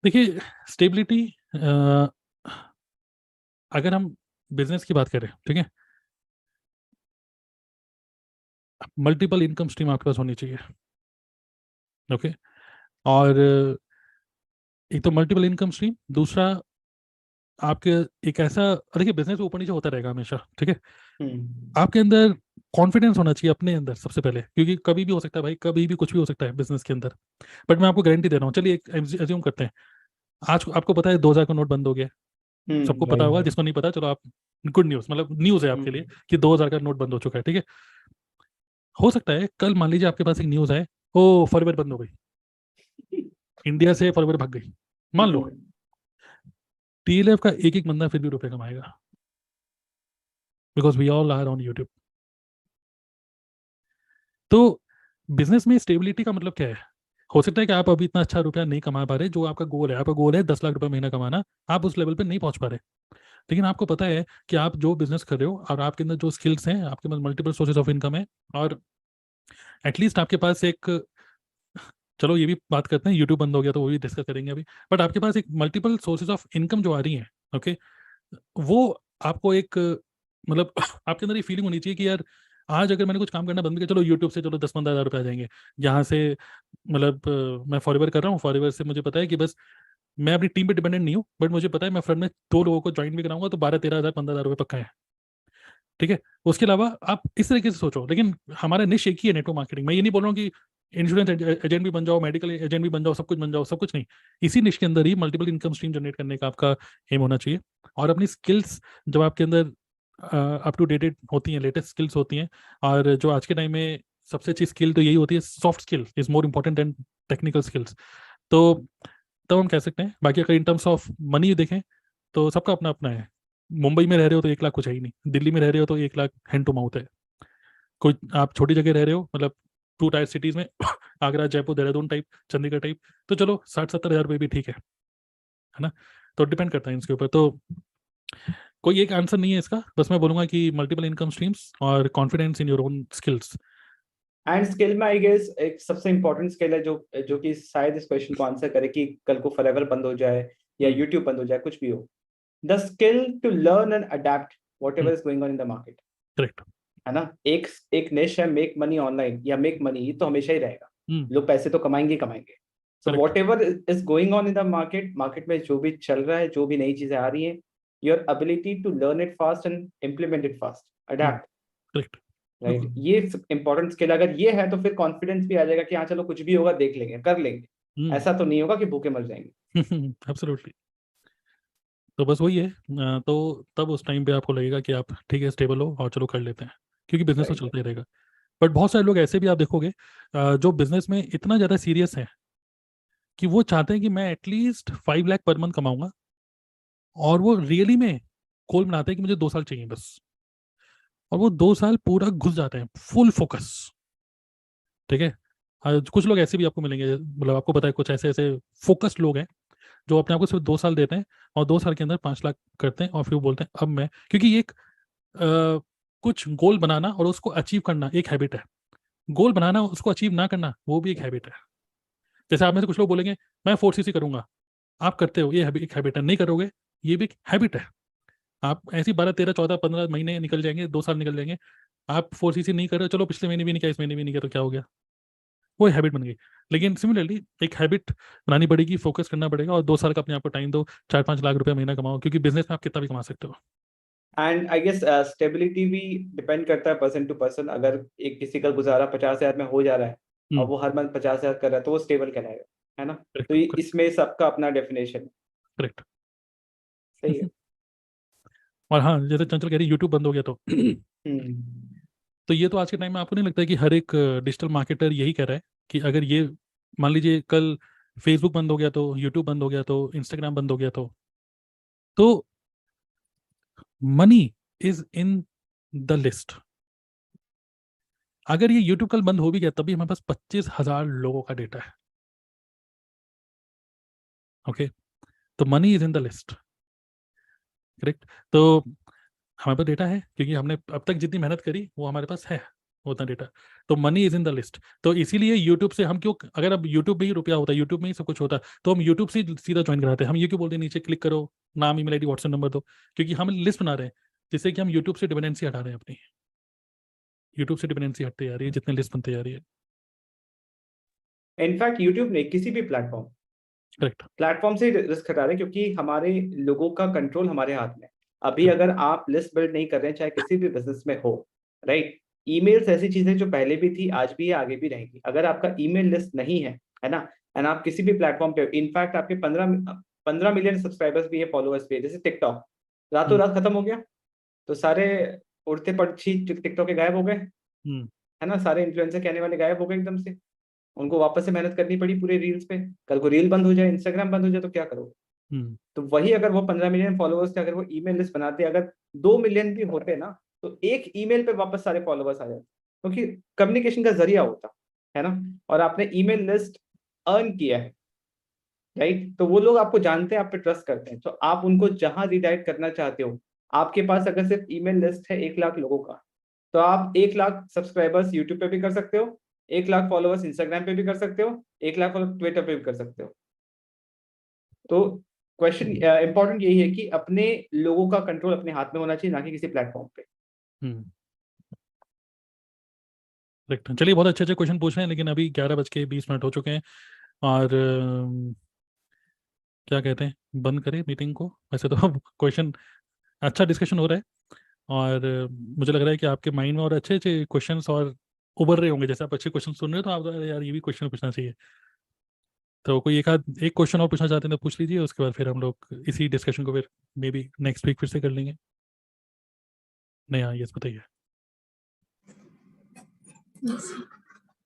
S1: देखिए स्टेबिलिटी, अगर हम बिजनेस की बात करें, ठीक है, मल्टीपल इनकम स्ट्रीम आपके पास होनी चाहिए। ओके, और एक तो मल्टीपल इनकम स्ट्रीम, दूसरा आपके एक ऐसा, देखिए बिजनेस ऊपर नीचे होता रहेगा हमेशा, ठीक है, आपके अंदर कॉन्फिडेंस होना चाहिए अपने अंदर सबसे पहले, क्योंकि कभी भी हो सकता है भाई, कभी भी कुछ भी हो सकता है बिजनेस के अंदर। बट मैं आपको गारंटी दे रहा हूँ, चलिए एक एज्यूम करते हैं, आज आपको पता है 2000 का नोट बंद हो गया, सबको पता
S6: राइट।
S1: होगा, जिसको नहीं पता चलो आप, गुड न्यूज़, मतलब न्यूज़ है आपके लिए कि 2000 का नोट बंद हो चुका है, ठीक है। हो सकता है कल मान लीजिए आपके पास एक न्यूज़ आए, ओ फॉरवर्ड बंद हो गई, इंडिया से फॉरवर्ड भाग गई, मान लो, TLF का एक एक बंदा फिर भी रुपए कमाएगा, because we all are on YouTube. तो बिजनेस में स्टेबिलिटी का मतलब क्या है? हो सकता है कि आप अभी इतना अच्छा रुपया नहीं कमा पा रहे, जो आपका गोल है, आपका गोल है 10 लाख रुपए महीना कमाना, आप उस लेवल पे नहीं पहुंच पा रहे, लेकिन आपको पता है कि आप जो बिजनेस कर रहे हो और आपके अंदर जो स्किल्स हैं, आपके पास मल्टीपल सोर्सेज ऑफ इनकम है, और एटलीस्ट आपके पास एक, चलो ये भी बात करते हैं, यूट्यूब बंद हो गया तो वो भी डिस्कस करेंगे अभी, बट आपके पास एक मल्टीपल सोर्सेज ऑफ इनकम जो आ रही है, ओके, वो आपको एक, मतलब आपके अंदर ये फीलिंग होनी चाहिए कि यार आज अगर मैंने कुछ काम करना बंद किया, चलो यूट्यूब से चलो 10-15 हज़ार रुपये आ जाएंगे, यहाँ से मतलब मैं फॉरएवर कर रहा हूँ, फॉरएवर से मुझे पता है कि बस मैं अपनी टीम पे डिपेंडेंट नहीं हूँ, बट मुझे पता है मैं फ्रंट में 2 लोगों को ज्वाइन भी कराऊंगा तो 12-13 हज़ार 15 हज़ार रुपये पक्का है, ठीक है। उसके अलावा आप इस तरीके से सोचो, लेकिन हमारा निश एक ही है, नेटवर्क मार्केटिंग। मैं ये नहीं बोल रहा हूँ कि इंश्योरेंस एजेंट भी बन जाओ, मेडिकल एजेंट भी बन जाओ, सब कुछ बन जाओ, सब कुछ नहीं, इसी निश के अंदर ही मल्टीपल इनकम स्ट्रीम जनरेट करने का आपका एम होना चाहिए। और अपनी स्किल्स जब आपके अंदर अप टू डेटेड होती हैं, लेटेस्ट स्किल्स होती हैं, और जो आज के टाइम में सबसे अच्छी स्किल तो यही होती है, soft skill is more important than technical skills. तो तब हम कह सकते हैं। बाकी अगर इन टर्म्स ऑफ मनी देखें तो सबका अपना अपना है, मुंबई में रह रहे हो तो 1 लाख कुछ है ही नहीं, दिल्ली में रह रहे हो तो 1 लाख हैंड टू माउथ है, कोई आप छोटी जगह रह रहे हो, मतलब 2 टायर सिटीज में आगरा, जयपुर, देहरादून टाइप, चंडीगढ़ टाइप, तो चलो 60-70 हज़ार रुपये भी ठीक है ना। तो डिपेंड करता है इसके ऊपर, तो कोई एक आंसर नहीं है इसका, बस मैं बोलूंगा कि मल्टीपल इनकम स्ट्रीम्स और confidence in your own skills.
S6: And skill में आई गेस एक सबसे इंपॉर्टेंट स्किल है जो जो कि शायद इस क्वेश्चन को आंसर करे कि कल को फॉरएवर बंद हो जाए या यूट्यूब बंद हो जाए, कुछ भी हो, the skill to learn and adapt whatever is going on in the market,
S1: correct.
S6: है ना। एक निश है मेक मनी ऑनलाइन या मेक मनी, तो हमेशा ही रहेगा, लोग पैसे तो कमाएंगे कमाएंगे। So whatever is going on in the market में जो भी चल रहा है, जो भी नई चीजें आ रही हैं, your ability to learn it fast and implement it fast, adapt,
S1: correct.
S6: Right. ये इंपॉर्टेंट स्किल अगर ये है तो फिर कॉन्फिडेंस भी आ जाएगा कि हाँ चलो कुछ भी होगा देख लेंगे, कर लेंगे, ऐसा तो नहीं होगा कि भूखे मर जाएंगे।
S1: एब्सोल्युटली। तो बस वही है, तो तब उस टाइम पे आपको लगेगा कि आप ठीक है, स्टेबल हो और चलो कर लेते हैं, क्योंकि बिजनेस तो
S6: राइट।
S1: चलता ही रहेगा। बट बहुत सारे लोग ऐसे भी आप देखोगे जो बिजनेस में इतना ज़्यादा सीरियस है कि वो चाहते हैं कि मैं एटलीस्ट 5 लाख पर मंथ कमाऊंगा, और वो रियली में गोल बनाते हैं कि मुझे 2 साल चाहिए बस, और वो 2 साल पूरा घुस जाते हैं, फुल फोकस, ठीक है। कुछ लोग ऐसे भी आपको मिलेंगे, मतलब आपको पता है कुछ ऐसे ऐसे फोकस्ड लोग हैं जो अपने आप को सिर्फ 2 साल देते हैं, और 2 साल के अंदर 5 लाख करते हैं, और फिर वो बोलते हैं अब मैं, क्योंकि ये एक कुछ गोल बनाना और उसको अचीव करना एक हैबिट है, गोल बनाना उसको अचीव ना करना वो भी एक हैबिट है। जैसे आप में से कुछ लोग बोलेंगे मैं 4cc करूंगा, आप करते हो, ये एक हैबिट है, नहीं करोगे ये भी एक हैबिट है। आप ऐसी 12, 13, 14, 15 महीने निकल जाएंगे, 2 साल निकल जाएंगे, आप 4cc नहीं कर रहे हो, चलो पिछले महीने भी नहीं किया, इस महीने भी नहीं किया, तो क्या हो गया, वो हैबिट बन गई। लेकिन सिमिलरली एक हैबिट बनानी पड़ेगी, फोकस करना पड़ेगा, और 2 साल का अपने आप को टाइम दो, 4-5 लाख रुपए महीना कमाओ, क्योंकि बिजनेस में आप कितना भी कमा सकते हो।
S6: एंड आई गेस स्टेबिलिटी भी डिपेंड करता है पर्सन टू पर्सन। अगर एक किसी का गुजारा 50 हज़ार में हो जा रहा है और वो हर मंथ 50 हज़ार कर रहा है तो वो स्टेबल कहलाएगा, है ना। तो
S1: करेक्ट।
S6: इसमें सबका अपना डेफिनेशन है।
S1: करेक्ट।
S6: सही है।
S1: और हाँ, जैसे चंचल कह रही यूट्यूब बंद हो गया तो
S6: हम्म।
S1: तो ये तो आज के टाइम में आपको नहीं लगता है कि हर एक डिजिटल मार्केटर यही कह रहा है कि अगर ये मान लीजिए कल फेसबुक बंद हो गया, तो यूट्यूब बंद हो गया, तो इंस्टाग्राम बंद हो गया, तो money is in the list. अगर ये यूट्यूब कल बंद हो भी गया तभी हमारे पास 25,000 लोगों का डेटा है, ओके, तो money is in the list, correct. तो हमारे पास डेटा है, क्योंकि हमने अब तक जितनी मेहनत करी वो हमारे पास है, उतना डेटा, तो money is in the list. तो इसीलिए यूट्यूब से हम क्यों, अगर अब यूट्यूब में ही रुपया होता, यूट्यूब में ही सब कुछ होता, तो हम यूट्यूब से सीधा ज्वाइन कराते हैं। हम ये क्यों बोलते हैं नीचे क्लिक करो, नाम, ईमेल आईडी, व्हाट्सएप नंबर दो, क्योंकि हम लिस्ट बना रहे हैं। जिससे कि हम यूट्यूब से डिपेंडेंसी हटा रहे हैं अपनी। यूट्यूब से डिपेंडेंसी हटती जा रही है जितने लिस्ट बनते जा रही है।
S6: इनफैक्ट यूट्यूब ने किसी भी
S1: करेक्ट।
S6: प्लेटफॉर्म से रिस्क हटा रहे हैं, क्योंकि हमारे लोगों का कंट्रोल हमारे हाथ में। अभी अगर आप लिस्ट बिल्ड नहीं कर रहे हैं, चाहे किसी भी बिजनेस में हो, राइट, ईमेल्स ऐसी चीजें जो पहले भी थी, आज भी है, आगे भी रहेगी। अगर आपका ईमेल लिस्ट नहीं है ना, एंड आप किसी भी प्लेटफॉर्म पे, इनफैक्ट आपके 15 मिलियन सब्सक्राइबर्स भी है, फॉलोअर्स भी है, जैसे टिकटॉक रातों रात खत्म हो गया तो सारे उड़ते पक्षी टिकटॉक के गायब हो गए, है ना, सारे इन्फ्लुएंसर कहने वाले गायब हो गए एकदम से। उनको वापस से मेहनत करनी पड़ी पूरे रील्स पे। कल को रील बंद हो जाए, इंस्टाग्राम बंद हो जाए तो क्या करोगे? तो वही अगर वो 15 मिलियन फॉलोअर्स थे, अगर वो ईमेल लिस्ट बनाते, अगर 2 मिलियन भी होते ना, तो एक ईमेल पे वापस सारे फॉलोअर्स आ जाते, क्योंकि कम्युनिकेशन का जरिया होता है ना। और आपने ईमेल लिस्ट अर्न किया है, राइट, तो वो लोग आपको जानते हैं, आप पे ट्रस्ट करते हैं, तो आप उनको जहां रिडायरेक्ट करना चाहते हो, आपके पास अगर सिर्फ ईमेल लिस्ट है 1 लाख लोगों का, तो आप 1 लाख सब्सक्राइबर्स यूट्यूब पे भी कर सकते हो, 1 लाख फॉलोअर्स इंस्टाग्राम पे भी कर सकते हो, 1 लाख फॉलोअर्स ट्विटर पे भी कर सकते हो। तो क्वेश्चन इंपॉर्टेंट यही है कि अपने लोगों का कंट्रोल अपने हाथ में होना चाहिए, ना कि किसी प्लेटफॉर्म पे।
S1: चलिए, बहुत अच्छे अच्छे क्वेश्चन पूछ रहे हैं, लेकिन अभी 11:20 हो चुके हैं और क्या कहते हैं, बंद करें मीटिंग को। वैसे तो क्वेश्चन अच्छा डिस्कशन हो रहा है और मुझे लग रहा है कि आपके माइंड में और अच्छे अच्छे क्वेश्चंस और उभर रहे होंगे। जैसे आप अच्छे क्वेश्चन सुन रहे हो तो आप यार ये भी क्वेश्चन पूछना चाहिए। तो कोई एक क्वेश्चन और पूछना चाहते हैं तो पूछ लीजिए, उसके बाद फिर हम लोग इसी डिस्कशन को फिर मे बी नेक्स्ट वीक फिर से कर लेंगे। नहीं, हाँ, यस बताइए।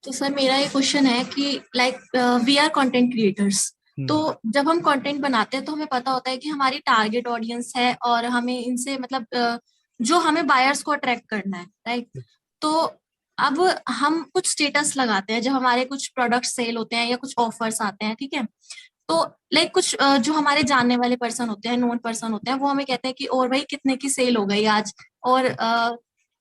S7: तो सर मेरा ये क्वेश्चन है कि like we are content creators, तो जब हम कंटेंट बनाते हैं तो हमें पता होता है कि हमारी टारगेट ऑडियंस है और हमें इनसे मतलब जो हमें बायर्स को अट्रैक्ट करना है, राइट। तो अब हम कुछ स्टेटस लगाते हैं जब हमारे कुछ प्रोडक्ट सेल होते हैं या कुछ ऑफर्स आते हैं, ठीक है। तो लाइक कुछ जो हमारे जानने वाले पर्सन होते हैं, नोन पर्सन होते हैं, वो हमें कहते हैं कि और भाई कितने की सेल हो गई आज, और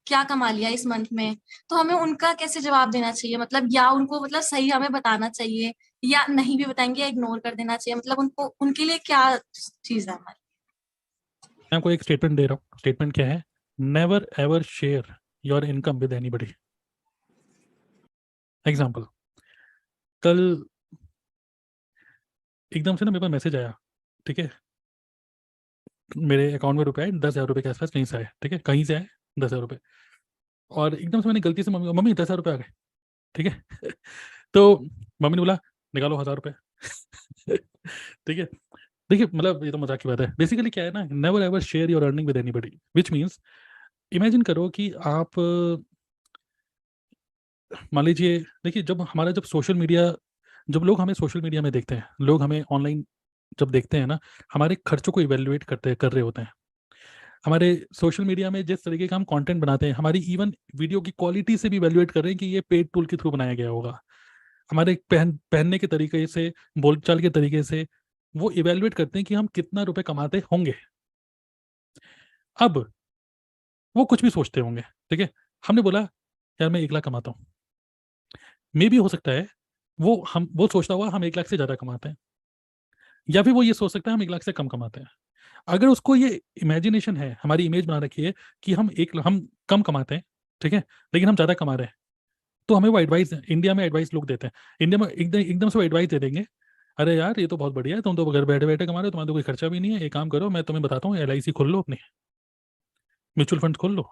S7: क्या कमा लिया इस मंथ में। तो हमें उनका कैसे जवाब देना चाहिए, मतलब या उनको मतलब सही हमें बताना चाहिए, या नहीं भी बताएंगे या इग्नोर कर देना चाहिए, मतलब उनको उनके लिए क्या चीज है हमारी?
S1: मैं आपको एक स्टेटमेंट दे रहा हूँ। स्टेटमेंट क्या है? Never ever share your income with anybody. Example, कल एकदम से ना मेरे पास मैसेज आया, ठीक है, मेरे अकाउंट में रुपए आए 10,000 रुपये के आसपास, कहीं से आए, ठीक है, कहीं से आए 10,000 रुपये, और एकदम से मैंने गलती से मम्मी 10,000 रुपये आ गए, ठीक है। तो मम्मी ने बोला निकालो 1,000 रुपये। ठीक है, देखिए मतलब ये तो मजाक की बात है। बेसिकली क्या है ना, never ever share your earning with anybody, which means imagine करो कि आप मान लीजिए, देखिए जब सोशल मीडिया, जब लोग हमें सोशल मीडिया में देखते हैं, लोग हमें ऑनलाइन जब देखते हैं ना, हमारे खर्चों को इवेल्युएट कर रहे होते हैं। हमारे सोशल मीडिया में जिस तरीके का हम कंटेंट बनाते हैं, हमारी इवन वीडियो की क्वालिटी से भी इवेल्युएट कर रहे हैं कि ये पेड टूल के थ्रू बनाया गया होगा। हमारे पहनने के तरीके से, बोलचाल के तरीके से वो इवेल्युएट करते हैं कि हम कितना रुपए कमाते होंगे। अब वो कुछ भी सोचते होंगे, ठीक है। हमने बोला यार मैं 1 लाख कमाता हूँ, मे भी हो सकता है वो सोचता हुआ हम 1 लाख से ज़्यादा कमाते हैं, या फिर वो ये सोच सकता है हम 1 लाख से कम कमाते हैं। अगर उसको ये इमेजिनेशन है, हमारी इमेज बना रखी है कि हम कम कमाते हैं, ठीक है, लेकिन हम ज़्यादा कमा रहे हैं, तो हमें वो एडवाइस, इंडिया में एडवाइस लोग देते हैं, इंडिया में एकदम से वो एडवाइस दे देंगे, अरे यार ये तो बहुत बढ़िया है, तुम तो घर बैठे बैठे कमा रहे हो, तुम्हारा तो कोई खर्चा भी नहीं है, एक काम करो मैं तुम्हें बताता हूँ, LIC खोल लो, अपनी म्यूचुअल फंड खोल लो,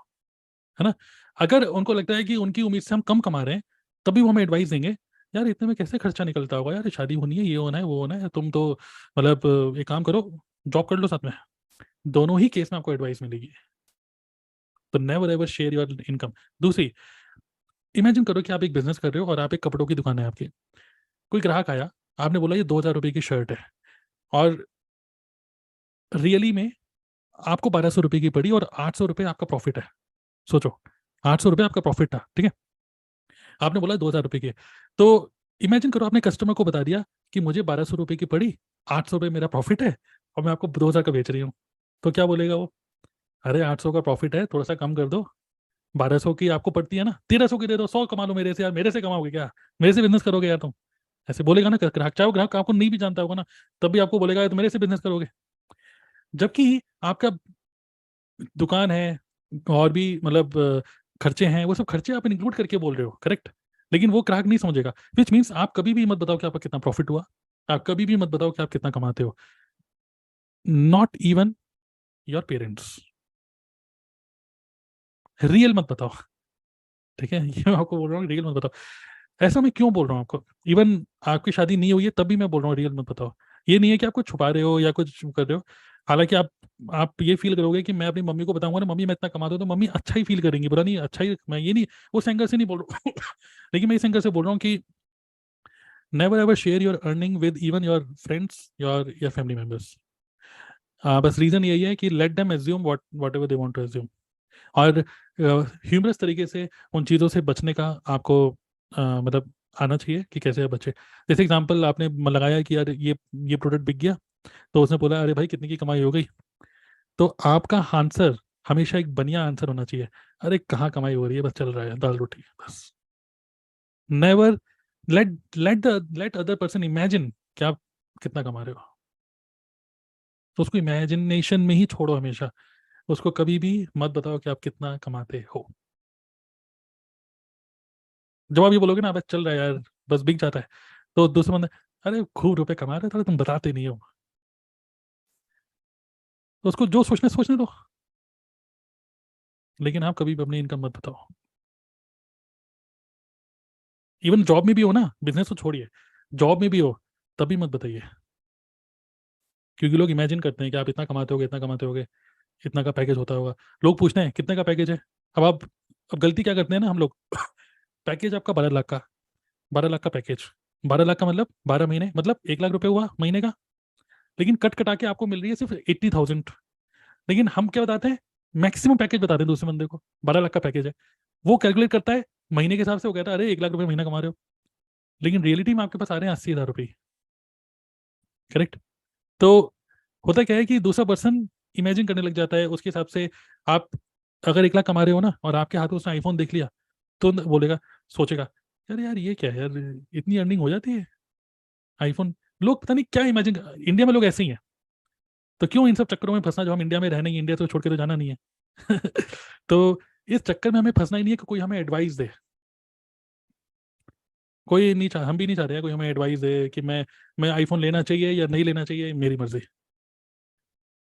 S1: है ना। अगर उनको लगता है कि उनकी उम्मीद से हम कम कमा रहे हैं, तभी वो हमें एडवाइस देंगे, यार इतने में कैसे खर्चा निकलता होगा, यार शादी होनी है, ये होना है, वो होना है, तुम तो मतलब एक काम करो, जॉब कर लो साथ में। दोनों ही केस में आपको एडवाइस मिलेगी। तो never ever share your income. दूसरी, इमेजिन करो कि आप एक बिजनेस कर रहे हो और आप एक कपड़ों की दुकान है आपकी, कोई ग्राहक आया, आपने बोला ये 2,000 रुपये की शर्ट है, और रियली में आपको 1,200 रुपये की पड़ी और 800 रुपये आपका प्रॉफिट है। सोचो, 800 रुपये आपका प्रॉफिट था, ठीक है, आपने बोला 2,000 रुपये की। तो इमेजिन करो आपने कस्टमर को बता दिया कि मुझे 1,200 रुपये की पड़ी, 800 रुपये मेरा प्रॉफिट है, और मैं आपको 2,000 का बेच रही हूँ। तो क्या बोलेगा वो? अरे 800 का प्रॉफिट है, थोड़ा सा कम कर दो, 1,200 की आपको पड़ती है ना, 1,300 की दे दो, 100 कमा लो मेरे से यार, मेरे से कमाओगे क्या, मेरे से बिजनेस करोगे यार तुम, ऐसे बोलेगा ना ग्राहक। चाहे वो ग्राहक आपको नहीं भी जानता होगा ना, तब भी आपको बोलेगा तो मेरे से बिजनेस करोगे। जबकि आपका दुकान है और भी मतलब खर्चे हैं, वो सब खर्चे आप इंक्लूड करके बोल रहे हो, करेक्ट। लेकिन वो ग्राहक नहीं समझेगा, विच मीन्स आप कभी भी मत बताओ कि आपका कितना प्रॉफिट हुआ, आप कभी भी मत बताओ कि आप कितना कमाते हो, not even your parents. Real मत बताओ, ठीक है, ये मैं आपको बोल रहा हूँ, रियल मत बताओ। ऐसा मैं क्यों बोल रहा हूँ आपको, इवन आपकी शादी नहीं हुई है तब भी मैं बोल रहा हूँ रियल मत बताओ। ये नहीं है कि आप कुछ छुपा रहे हो या कुछ कर रहे हो, हालांकि आप ये फील करोगे कि मैं अपनी मम्मी को बताऊंगा ना, मम्मी मैं इतना कमाता हूँ, तो मम्मी अच्छा ही फील करेंगी, बुरा नहीं, अच्छा ही, मैं ये नहीं उस एंगल से नहीं बोल रहा हूँ लेकिन मैं इस एंगल से बोल रहा हूँ कि never ever share your earning with even your friends, your family members. बस रीजन यही है कि let them assume whatever they want to assume, और ह्यूमरस तरीके से उन चीज़ों से बचने का आपको मतलब आना चाहिए कि कैसे बचे। जैसे एग्जांपल आपने लगाया कि यार ये प्रोडक्ट बिक गया, तो उसने बोला अरे भाई कितने की कमाई हो गई, तो आपका आंसर हमेशा एक बढ़िया आंसर होना चाहिए, अरे कहाँ कमाई हो रही है, बस चल रहा है दाल रोटी बस। Never let other person imagine कि आप कितना कमा रहे हो, तो उसको इमेजिनेशन में ही छोड़ो हमेशा, उसको कभी भी मत बताओ कि आप कितना कमाते हो। जब आप ये बोलोगे ना बस चल रहा है यार, बस बिक जाता है, तो दूसरा बंदा अरे खूब रुपए कमा रहे थे, तुम बताते नहीं हो, तो उसको जो सोचने दो, लेकिन आप कभी भी अपनी इनकम मत बताओ। इवन जॉब में भी हो ना, बिजनेस तो छोड़िए, जॉब में भी हो तभी मत बताइए, क्योंकि लोग इमेजिन करते हैं कि आप इतना कमाते होगे, इतना कमाते होगे, इतना का पैकेज होता होगा। लोग पूछते हैं कितने का पैकेज है, अब गलती क्या करते हैं ना हम लोग पैकेज आपका 12 लाख का, 12 लाख का पैकेज, 12 लाख का मतलब 12 महीने, मतलब 1 लाख रुपए हुआ महीने का, लेकिन कट कटा के आपको मिल रही है सिर्फ 80,000। लेकिन हम क्या बताते हैं, मैक्सिमम पैकेज बताते हैं दूसरे बंदे को, 12 लाख का पैकेज है, वो कैलकुलेट करता है महीने के हिसाब से, वो कहता है अरे 1 लाख रुपए महीना कमा रहे हो, लेकिन रियलिटी में आपके पास आ रहे हैं 80,000 रुपये, करेक्ट। तो होता क्या है कि दूसरा पर्सन इमेजिन करने लग जाता है उसके हिसाब से। आप अगर 1 लाख कमा रहे हो ना और आपके हाथ में उसने आईफोन देख लिया, तो बोलेगा, सोचेगा यार यार ये क्या है यार, इतनी अर्निंग हो जाती है आईफोन। लोग पता नहीं क्या इमेजिन, इंडिया में लोग ऐसे ही हैं, तो क्यों इन सब चक्करों में फंसना, जो हम इंडिया में रहने ही, इंडिया तो छोड़ के तो जाना नहीं है तो इस चक्कर में हमें फंसना ही नहीं है कि कोई हमें एडवाइस दे, कोई नहीं चाह, हम भी नहीं चाहते हैं कोई हमें एडवाइस दे कि मैं आईफोन लेना चाहिए या नहीं लेना चाहिए, मेरी मर्जी।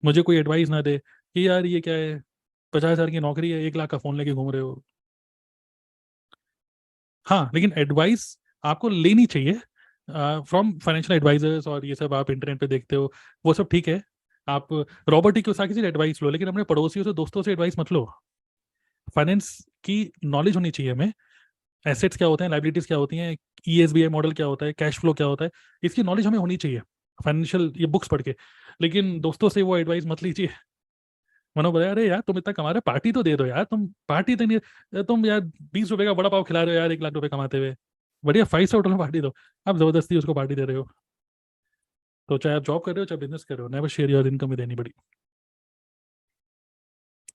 S1: मुझे कोई एडवाइस ना दे कि यार ये क्या है, 50,000 की नौकरी है, 1 लाख का फोन लेके घूम रहे हो। हाँ, लेकिन एडवाइस आपको लेनी चाहिए फ्रॉम फाइनेंशियल एडवाइजर्स, और ये सब आप इंटरनेट पे देखते हो, वो सब ठीक है। आप रॉबर्ट कियोसाकी से एडवाइस लो, लेकिन अपने पड़ोसियों से, दोस्तों से एडवाइस मत लो। फाइनेंस की नॉलेज होनी चाहिए हमें, एसेट्स क्या होते हैं, लाइबिलिटीज क्या होती हैं, ESBI मॉडल क्या होता है, कैश फ्लो क्या होता है, इसकी नॉलेज हमें होनी चाहिए फाइनेंशियल ये बुक्स पढ़ के। लेकिन दोस्तों से वो एडवाइस मत लीजिए। मनो बोले अरे यार तुम इतना कमा रहे हो, पार्टी तो दे दो यार, तुम पार्टी तो नहीं, तुम यार 20 रुपए का बड़ा पाव खिला रहे हो यार 1 लाख रुपए कमाते हुए, बढ़िया 5 स्टार होटल में पार्टी दो, आप जबरदस्ती उसको पार्टी दे रहे हो। तो चाहे आप जॉब कर रहे हो चाहे बिजनेस कर रहे हो, never share your income with anybody,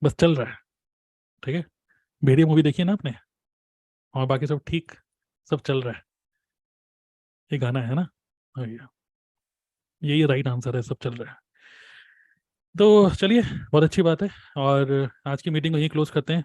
S1: बस चल रहा है, ठीक है। भेड़िया मूवी देखी है ना आपने, और बाकी सब ठीक, सब चल रहा है, ये गाना है ना, हाँ, यही राइट आंसर है, सब चल रहा है। तो चलिए, बहुत अच्छी बात है, और आज की मीटिंग को यहीं क्लोज करते हैं।